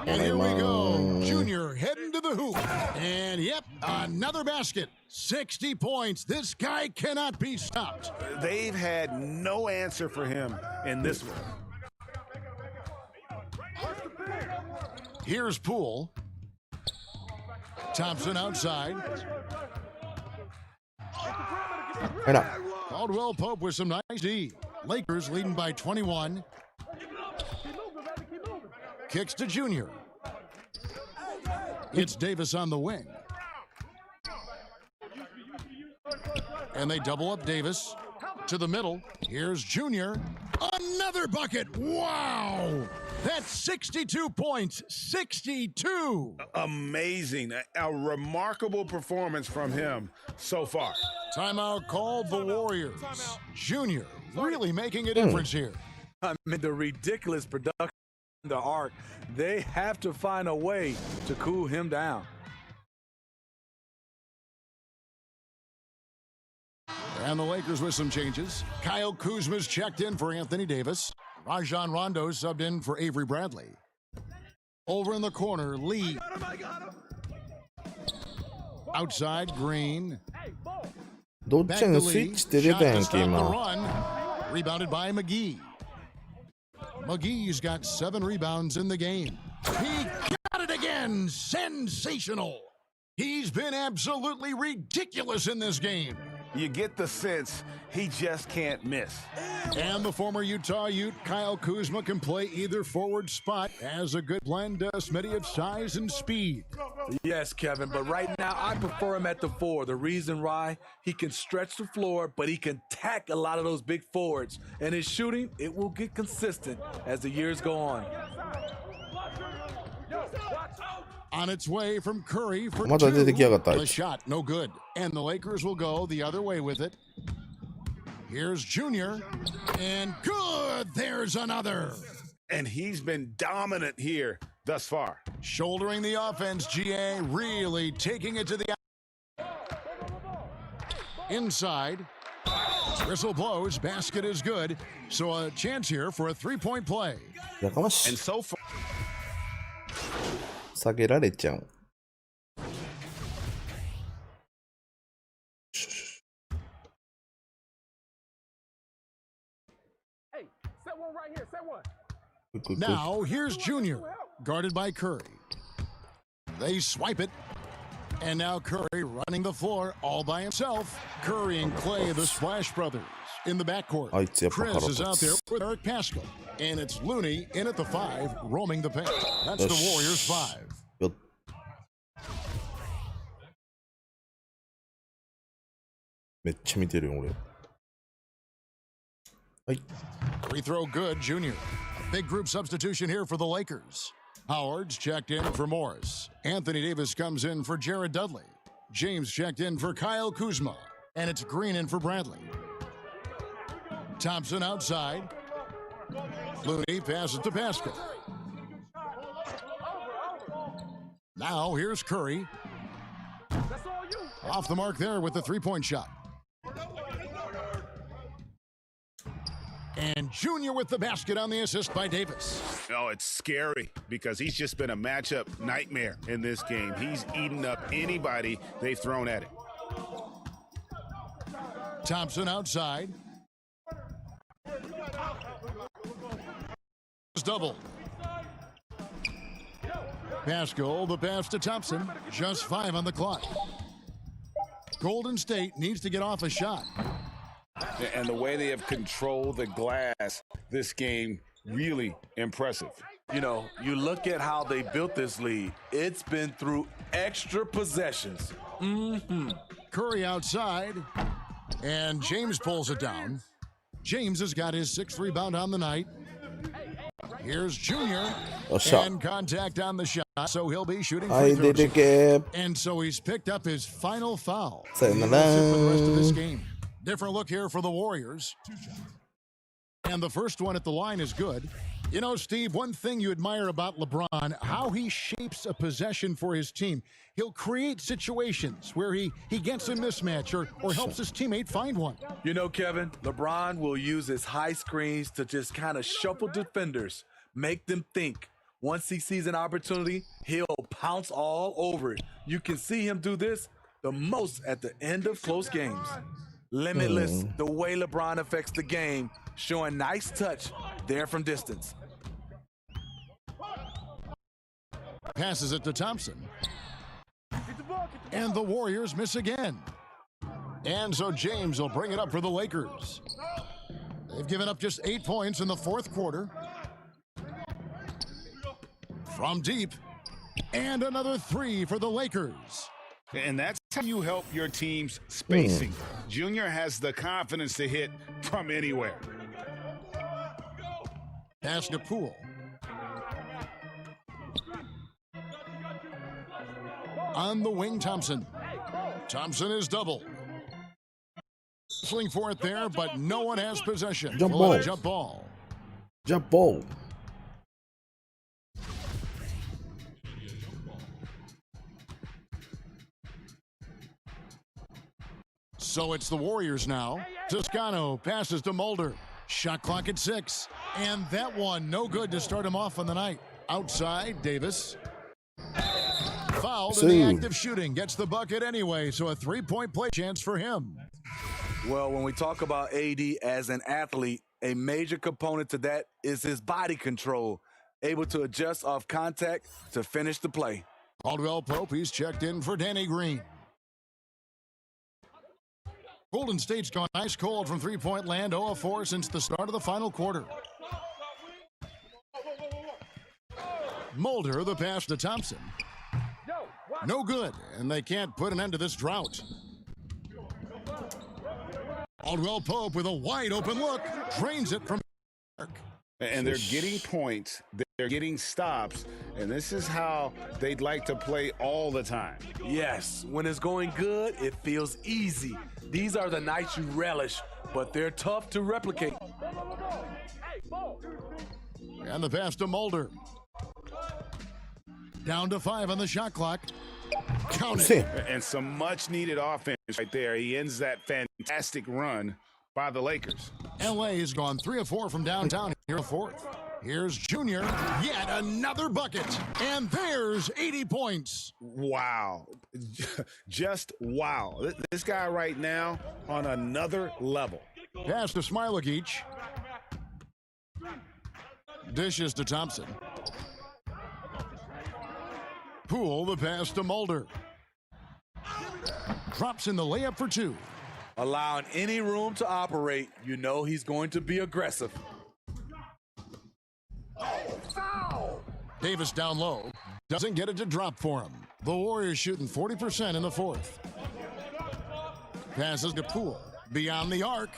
And here we go. Junior heading to the hoop. And yep, another basket. 60 points. This guy cannot be stopped. They've had no answer for him in this one. Here's Poole. Thompson outside. Caldwell Pope with some nice D. Lakers leading by 21. Kicks to Junior. It's Davis on the wing. And they double up Davis to the middle. Here's Junior. Another bucket. Wow. That's 62 points. 62. Amazing. A remarkable performance from him so far. Timeout called the Warriors. Junior really making a difference here. I mean, the ridiculous production in the arc. They have to find a way to cool him down. And the Lakers with some changes. Kyle Kuzma's checked in for Anthony Davis. Rajon Rondo subbed in for Avery Bradley. Over in the corner, Lee. Outside, Green. どっちがスイッチって出たやんけ、今。 Rebounded by McGee. McGee's got 7 rebounds in the game. He got it again. Sensational. He's been absolutely ridiculous in this game. You get the sense he just can't miss. And the former Utah Ute, Kyle Kuzma, can play either forward spot. Has a good blend, Smitty, of size and speed. Yes, Kevin, but right now I prefer him at the 4. The reason why, he can stretch the floor, but he can tack a lot of those big forwards. And his shooting, it will get consistent as the years go on. On its way from Curry for 2. The shot, no good. And the Lakers will go the other way with it. Here's Junior. And good! There's another. And he's been dominant here thus far. Shouldering the offense, GA really taking it to the inside. Whistle blows, basket is good. So a chance here for a 3-point play. And so far, 下げられちゃう。Now here's Junior, guarded by Curry. They swipe it. And now Curry running the floor all by himself. Curry and Clay, the Splash Brothers, in the backcourt. Chris is out there with Eric Pascal. And it's Looney in at the 5, roaming the paint. That's the Warriors 5. Free throw good, Junior. Big group substitution here for the Lakers. Howard's checked in for Morris. Anthony Davis comes in for Jared Dudley. James checked in for Kyle Kuzma. And it's Green in for Bradley. Thompson outside. Looney passes to Pascal. Now here's Curry. Off the mark there with the 3-point shot. And Junior with the basket on the assist by Davis. Oh, it's scary because he's just been a matchup nightmare in this game. He's eaten up anybody they've thrown at him. Thompson outside. Double. Pascal, the pass to Thompson. Just 5 on the clock. Golden State needs to get off a shot. And the way they have controlled the glass this game, really impressive. You know, you look at how they built this lead. It's been through extra possessions. Curry outside. And James pulls it down. James has got his 6th rebound on the night. Here's Junior. And contact on the shot, so he'll be shooting free throws. And so he's picked up his final foul. For the rest of this game. Different look here for the Warriors. And the first one at the line is good. You know, Steve, one thing you admire about LeBron, how he shapes a possession for his team. He'll create situations where he gets a mismatch or helps his teammate find one. You know, Kevin, LeBron will use his high screens to just kind of shuffle defenders, make them think. Once he sees an opportunity, he'll pounce all over it. You can see him do this the most at the end of close games. Limitless, the way LeBron affects the game, showing nice touch there from distance. Passes it to Thompson. And the Warriors miss again. And so James will bring it up for the Lakers. They've given up just 8 points in the 4th quarter. From deep. And another 3 for the Lakers. And that's how you help your team's spacing. Junior has the confidence to hit from anywhere. Pass to Poole. On the wing, Thompson. Thompson is double. Wrestling for it there, but no one has possession. Jump ball. Jump ball. Jump ball. So it's the Warriors now. Toscano passes to Mulder. Shot clock at 6. And that one no good to start him off on the night. Outside, Davis. Fouled in the act of shooting. Gets the bucket anyway, so a 3-point play chance for him. Well, when we talk about AD as an athlete, a major component to that is his body control, able to adjust off contact to finish the play. Caldwell Pope, he's checked in for Danny Green. Golden State's gone ice cold from three-point land, 0 of 4 since the start of the final quarter. Mulder, the pass to Thompson. No good, and they can't put an end to this drought. Caldwell Pope with a wide open look, drains it from the arc. And they're getting points, they're getting stops, and this is how they'd like to play all the time. Yes, when it's going good, it feels easy. These are the nights you relish, but they're tough to replicate. And the pass to Mulder. Down to 5 on the shot clock. Count it. And some much-needed offense right there. He ends that fantastic run by the Lakers. LA has gone 3 of 4 from downtown here in the fourth. Here's Junior, yet another bucket. And there's 80 points. Wow. Just wow. This guy right now on another level. Pass to Smilagic. Dishes to Thompson. Poole, the pass to Mulder. Drops in the layup for 2. Allowing any room to operate, you know he's going to be aggressive. Davis down low. Doesn't get it to drop for him. The Warriors shooting 40% in the fourth. Passes to Poole. Beyond the arc.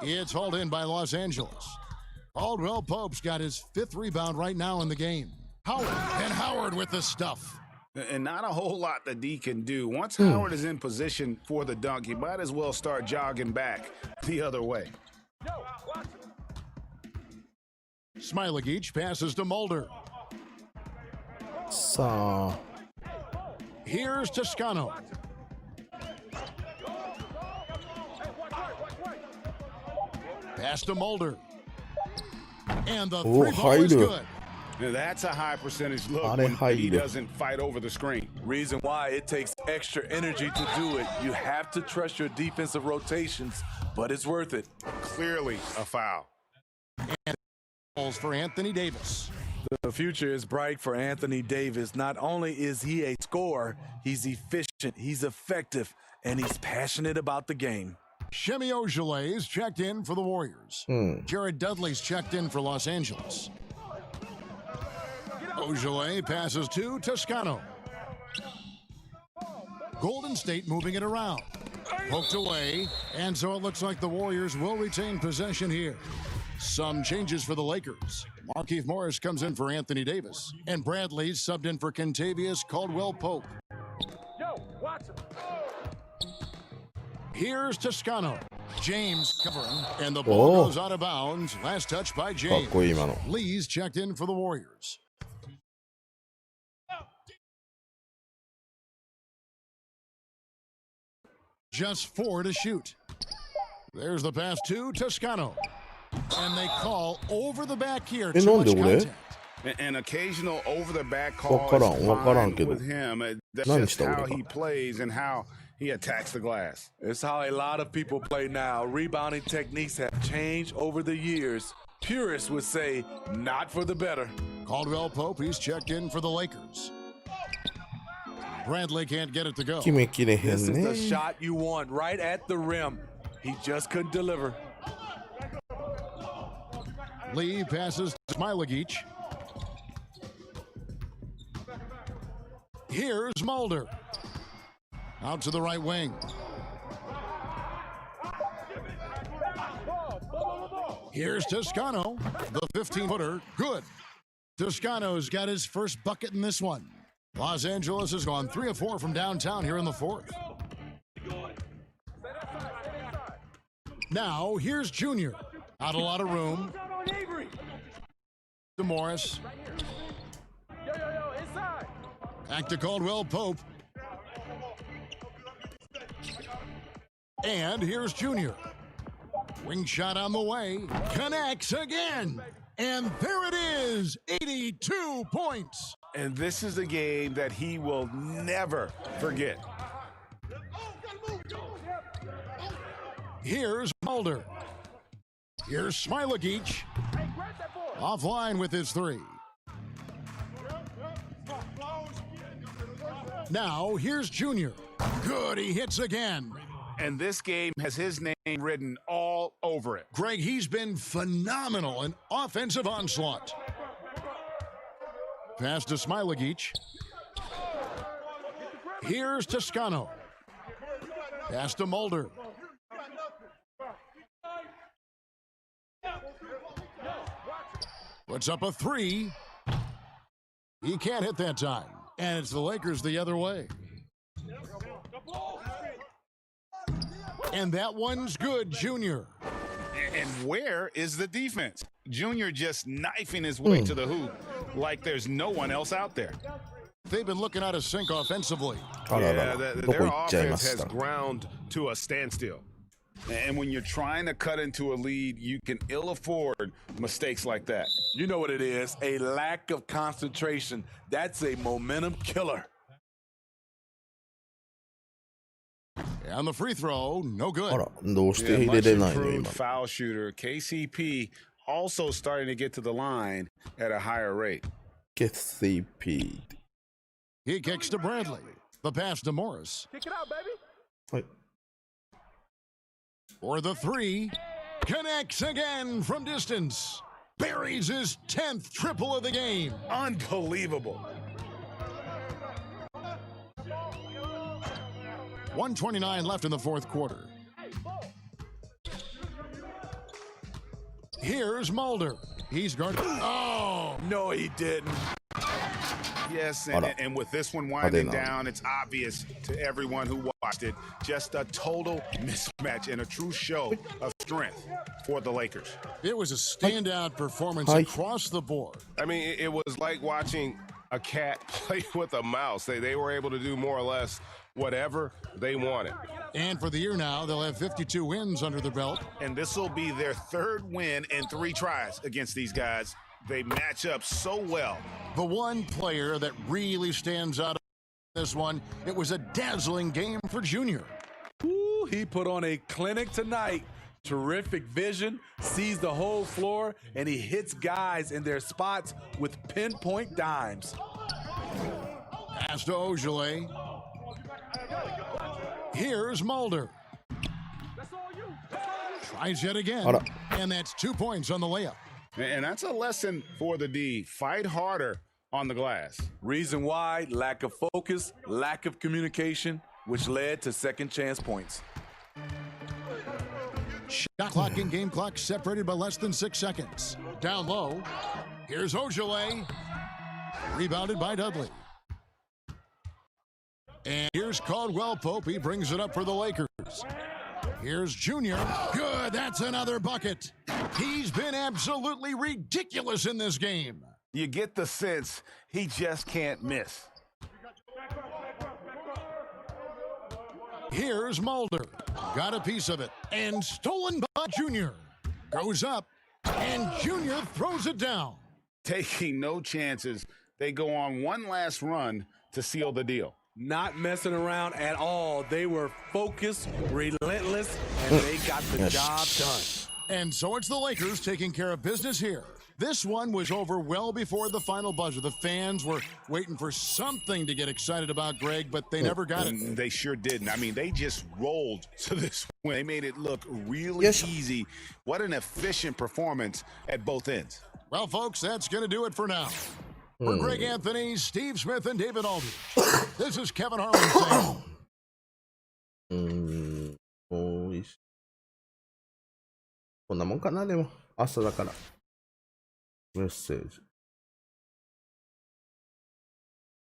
It's hauled in by Los Angeles. Caldwell Pope's got his 5th rebound right now in the game. Howard with the stuff. And not a whole lot that D can do. Once Howard is in position for the dunk, he might as well start jogging back the other way. Smilagic passes to Mulder. So here's Toscano. Pass to Mulder. And the three-ball is good. Now that's a high percentage look when he doesn't fight over the screen. Reason why it takes extra energy to do it. You have to trust your defensive rotations, but it's worth it. Clearly a foul. And balls for Anthony Davis. The future is bright for Anthony Davis. Not only is he a scorer, he's efficient, he's effective, and he's passionate about the game. Shemi Ojeley's checked in for the Warriors. Jared Dudley's checked in for Los Angeles. Ojeley passes to Toscano. Golden State moving it around. Poked away, and so it looks like the Warriors will retain possession here. Some changes for the Lakers. Markieff Morris comes in for Anthony Davis, and Bradley's subbed in for Kentavious Caldwell-Pope. Here's Toscano. James covering, and the ball goes out of bounds. Last touch by James. Lee's checked in for the Warriors. Just 4 to shoot. There's the pass to Toscano. And they call over the back here. Too much contact. An occasional over-the-back call is fine with him. That's just how he plays and how he attacks the glass. It's how a lot of people play now. Rebounding techniques have changed over the years. Purists would say, not for the better. Caldwell Pope, he's checked in for the Lakers. Bradley can't get it to go. This is the shot you want, right at the rim. He just couldn't deliver. Lee passes to Smilagic. Here's Mulder. Out to the right wing. Here's Toscano. The 15-footer. Good. Toscano's got his first bucket in this one. Los Angeles has gone 3 of 4 from downtown here in the fourth. Now, here's Junior. Not a lot of room. To Morris. Back to Caldwell Pope. And here's Junior. Wing shot on the way. Connects again. And there it is. 82 points. And this is a game that he will never forget. Here's Mulder. Here's Smilagic. Offline with his three. Now, here's Junior. Good, he hits again. And this game has his name written all over it. Greg, he's been phenomenal in offensive onslaught. Pass to Smilagic. Here's Toscano. Pass to Mulder. Puts up a three. He can't hit that time. And it's the Lakers the other way. And that one's good, Junior. And where is the defense? Junior just knifing his way to the hoop like there's no one else out there. They've been looking out of sync offensively. Yeah, their offense has ground to a standstill. And when you're trying to cut into a lead, you can ill afford mistakes like that. You know what it is, a lack of concentration. That's a momentum killer. And the free throw, no good. Much improved foul shooter. KCP also starting to get to the line at a higher rate. KCP. He kicks to Bradley. The pass to Morris. Kick it out, baby. Wait. For the three, connects again from distance. Buries his 10th triple of the game. Unbelievable. 1:29 left in the fourth quarter. Here's Mulder. He's guarded. Oh! No, he didn't. Yes, and with this one winding down, it's obvious to everyone who watched it, just a total mismatch and a true show of strength for the Lakers. It was a standout performance across the board. I mean, it was like watching a cat play with a mouse. They were able to do more or less whatever they wanted. And for the year now, they'll have 52 wins under their belt. And this will be their third win in 3 tries against these guys. They match up so well. The one player that really stands out in this one, it was a dazzling game for Junior. Ooh, he put on a clinic tonight. Terrific vision, sees the whole floor, and he hits guys in their spots with pinpoint dimes. Pass to Ojale. Here's Mulder. Tries yet again. And that's 2 points on the layup. And that's a lesson for the D. Fight harder on the glass. Reason why, lack of focus, lack of communication, which led to second chance points. Shot clock and game clock separated by less than 6 seconds. Down low. Here's Ojale. Rebounded by Dudley. And here's Caldwell Pope. He brings it up for the Lakers. Here's Junior. Good. That's another bucket. He's been absolutely ridiculous in this game. You get the sense he just can't miss. Here's Mulder. Got a piece of it. And stolen by Junior. Goes up. And Junior throws it down. Taking no chances. They go on one last run to seal the deal. Not messing around at all. They were focused, relentless, and they got the job done. And so it's the Lakers taking care of business here. This one was over well before the final buzzer. The fans were waiting for something to get excited about, Greg, but they never got it. They sure didn't. I mean, they just rolled to this win. They made it look really easy. What an efficient performance at both ends. Well, folks, that's going to do it for now. For Greg Anthony, Steve Smith, and David Aldridge, this is Kevin Harlan saying. こんなもんかな、でも。朝だから。メッセージ。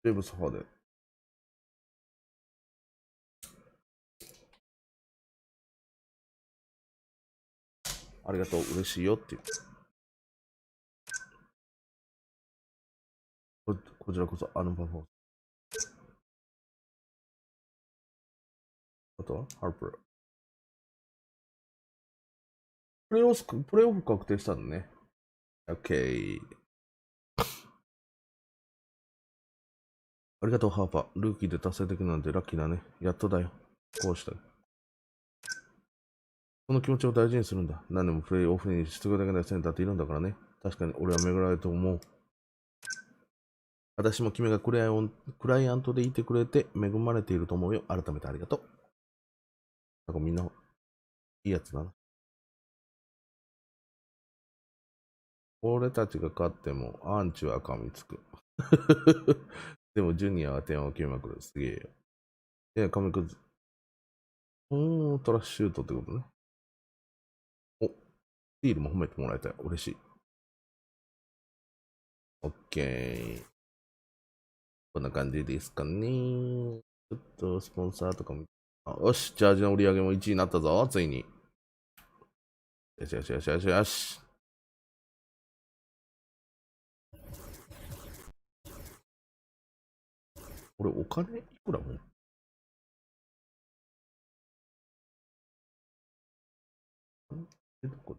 デブソファで。ありがとう、嬉しいよっていう。こちらこそ、パフォーマンス。あとは、ハープル。プレイオフ確定したのね。OK。ありがとう、ハーパー。ルーキーで達成できるなんてラッキーだね。やっとだよ。こうしたよ。その気持ちを大事にするんだ。何でもプレイオフにしてくれるだけのセンターっているんだからね。確かに俺は巡られると思う。私も君がクライアントでいてくれて恵まれていると思うよ。改めてありがとう。なんかみんな、いいやつだな。俺たちが勝っても、アンチは噛みつく。でも、ジュニアは点を決めまくる。すげえよ。いや、噛みくず。トラッシュートってことね。お、スティールも褒めてもらいたい。嬉しい。オッケー。こんな感じですかね。ちょっと、スポンサーとかも。よし、ジャージの売り上げも1位になったぞ、ついに。よしよしよしよしよし。俺、お金いくらもんどこ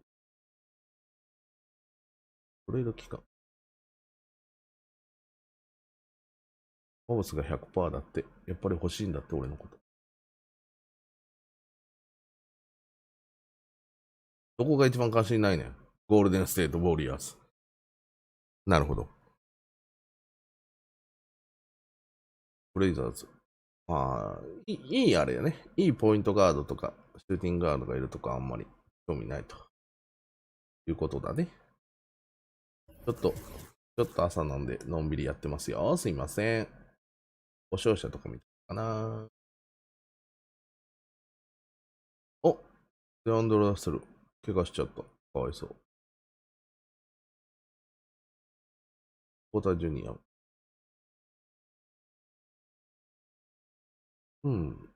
トレード期間。マブスが 100% だって。やっぱり欲しいんだって、俺のこと。どこが一番関心ないねん。ゴールデンステートウォリアーズ。なるほど。ブレイザーズ。まあ、いいあれやね。いいポイントガードとか、シューティングガードがいるとかあんまり興味ないということだね。ちょっと朝なんでのんびりやってますよ。すいません。故障者とか見たかな。お、デアンドロ・ラッセル。怪我しちゃった。かわいそう。ポーター・ジュニア。うん。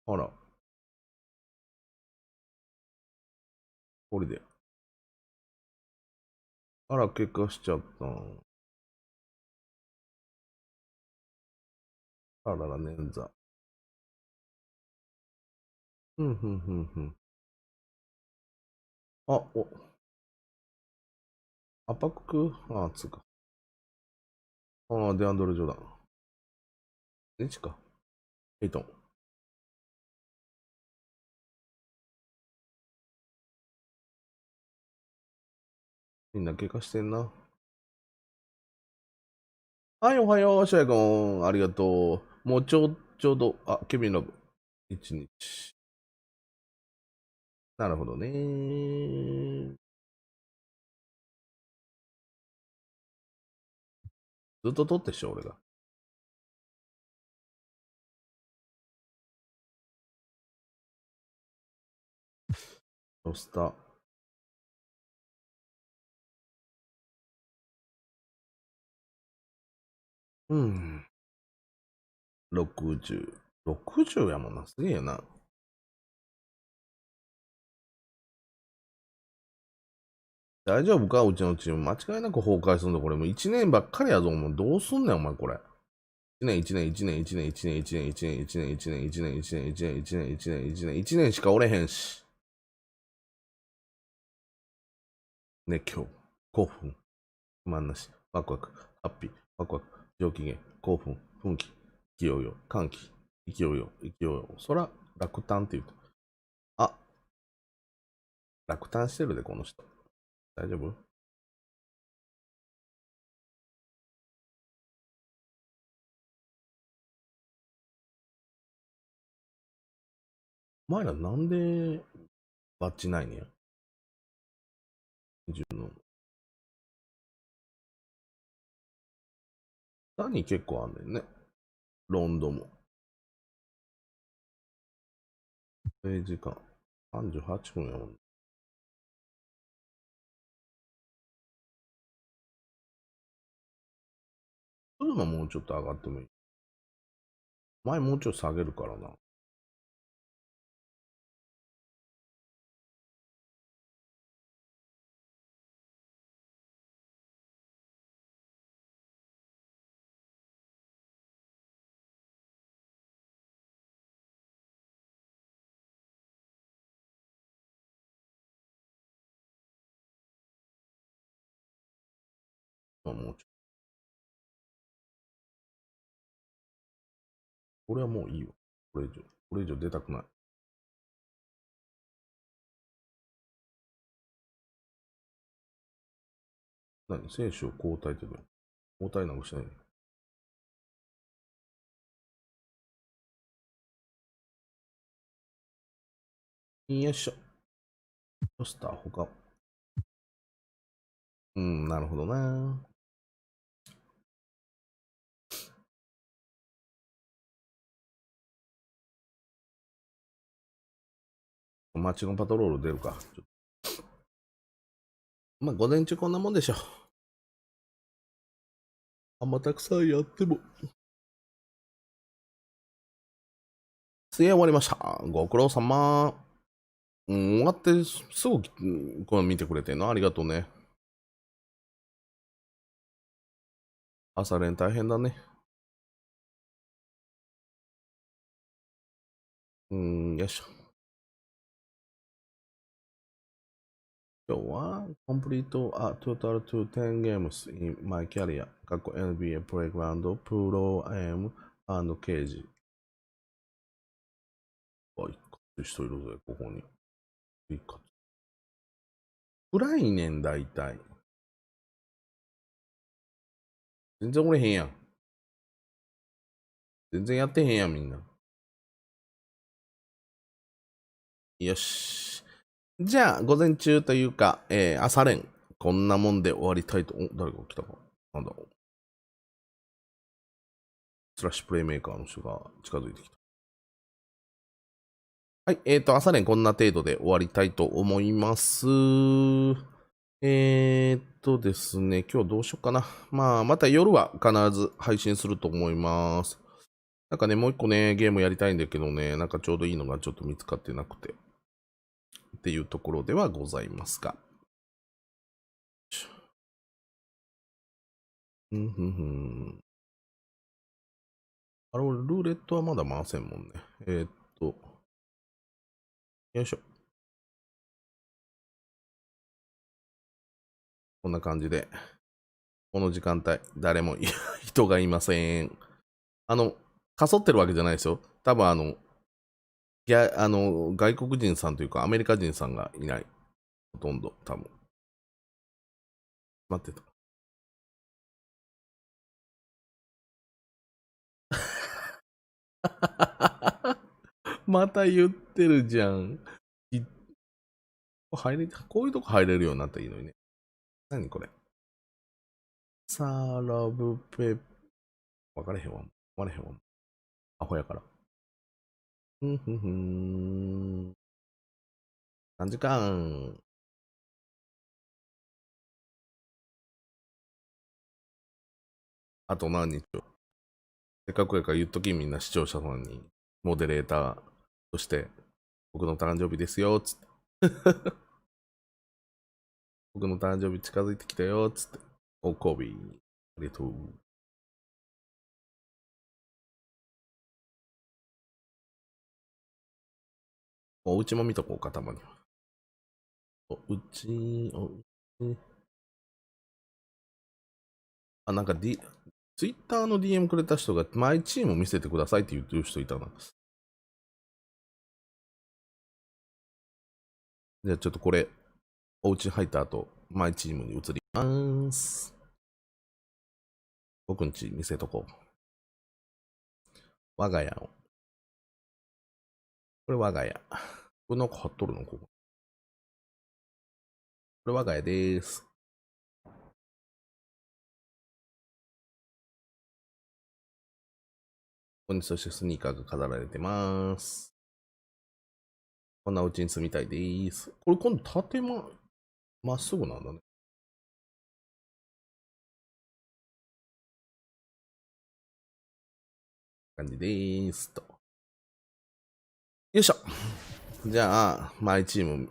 あら。これで。あら、怪我しちゃった。あらら、捻挫。あ、圧迫つうか。デアンドレ・ジョーダン。ネチか。エイトン。みんな怪我してんな。はい、おはよう、シャイゴン。ありがとう。もうちょうど、ケビン・ラブ。1日。なるほどね。ずっと撮ってしょ、俺が。ロスター。60。60やもんな。すげえな。大丈夫かうちのチーム。間違いなく崩壊するんだ。これもう1年ばっかりやぞ。もうどうすんねん、お前これ。1年、1年、1年、1年、1年、1年、1年、1年、1年、1年、1年、1年、1年、1年、1年、1年しかおれへんし。熱狂、興奮、不満なし、ワクワク、ハッピー、ワクワク、上機嫌、興奮、奮起、勢いよ、歓喜、勢いよ、勢いよ。そら、落胆って言うと。あ、落胆してるで、この人。大丈夫？お前らなんでバッチないねや。20の。何結構あんねんね。ロンドンも。時間38分やもん。それももうちょっと上がってもいい。前もうちょっと下げるからな。まあもうちょっと。これはもういいわ。これ以上出たくない。何選手を交代ってどう交代なんかしないの？よいしょ。ポスター他。なるほどな。街のパトロール出るか。まあ、午前中こんなもんでしょ。あんまたくさんやっても。水泳終わりました。ご苦労様。終わってすぐこれ見てくれてんのありがとうね。朝練大変だね。よいしょ。今日は Complete a total to 10 games in my career. NBA Playground, Pro AM and Cage. あ、一括しといるぜ、ここに。一括。暗いねん、大体。全然おれへんやん。全然やってへんやん、みんな。よし。じゃあ、午前中というか、朝練。こんなもんで終わりたいと。誰が来たか。なんだろう。スラッシュプレイメーカーの人が近づいてきた。はい。朝練こんな程度で終わりたいと思います。ですね、今日どうしようかな。まあ、また夜は必ず配信すると思います。なんかね、もう一個ね、ゲームやりたいんだけどね、なんかちょうどいいのがちょっと見つかってなくて。っていうところではございますが。あれ、ルーレットはまだ回せんもんね。よいしょ。こんな感じで、この時間帯、誰も人がいません。かそってるわけじゃないですよ。多分外国人さんというか、アメリカ人さんがいない。ほとんど、多分。待ってた。また言ってるじゃん。こういうとこ入れるようになったらいいのにね。何これ。サラブペ分かれへんわ。分かれへんわ。アホやから。3時間。あと何日よ。せっかくやから言っとき、みんな視聴者さんに。モデレーターとして、僕の誕生日ですよ、つって。僕の誕生日近づいてきたよ、つって。お、コビー。ありがとう。おうちも見とこうか、たまには。おうち。あ、なんか、ツイッターの DM くれた人が、マイチーム見せてくださいって言ってる人いたな。じゃあちょっとこれ、お家入った後、マイチームに移ります。僕んち見せとこう。我が家を。これ我が家。これなんか貼っとるのここ。これ我が家です。ここにそしてスニーカーが飾られてます。こんなお家に住みたいです。これ今度建まっすぐなんだね。感じですと。よいしょ。じゃあ、マイチーム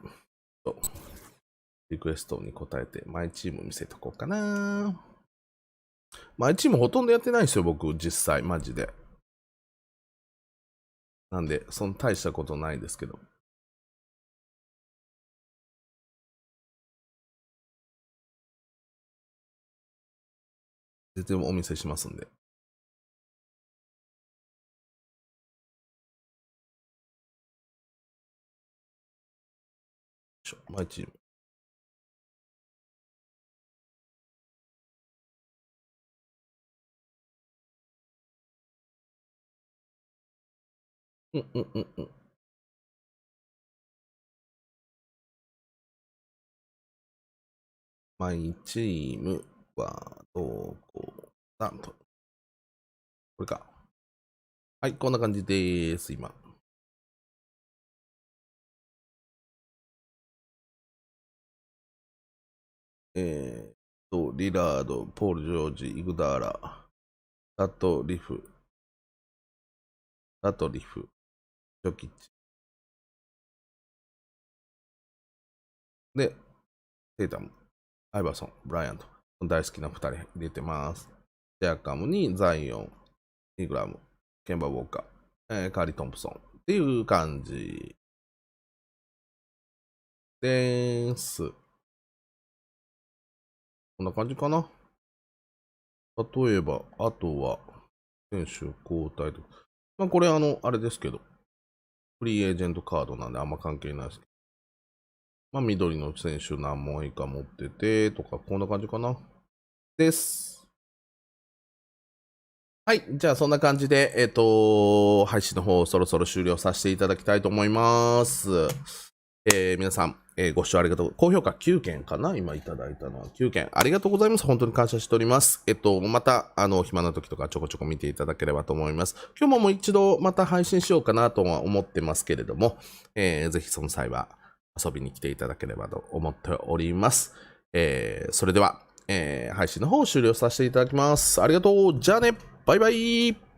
とリクエストに答えて、マイチーム見せとこうかな。マイチームほとんどやってないですよ、僕、実際、マジで。なんで、その大したことないですけど。全然お見せしますんで。しょ。マイチーム。マイチームはどこだと。これか。はい、こんな感じです、今。リラード、ポール・ジョージ、イグダーラ、ラトリフ、ジョキッチ。で、テイタム、アイバーソン、ブライアント。大好きな2人入れてます。ジャカムにザイオン、イグラム、ケンバ・ウォーカー、カーリー・トンプソンっていう感じです。こんな感じかな。例えば、あとは、選手交代とか。まあ、これあれですけど、フリーエージェントカードなんであんま関係ないですけど。まあ、緑の選手何問以下持ってて、とか、こんな感じかな。です。はい。じゃあ、そんな感じで、配信の方、そろそろ終了させていただきたいと思います。皆さん、ご視聴ありがとう。高評価9件かな今いただいたのは9件。ありがとうございます。本当に感謝しております。また、暇な時とかちょこちょこ見ていただければと思います。今日ももう一度また配信しようかなとは思ってますけれども、ぜひその際は遊びに来ていただければと思っております。それでは、配信の方を終了させていただきます。ありがとう。じゃあね。バイバイ。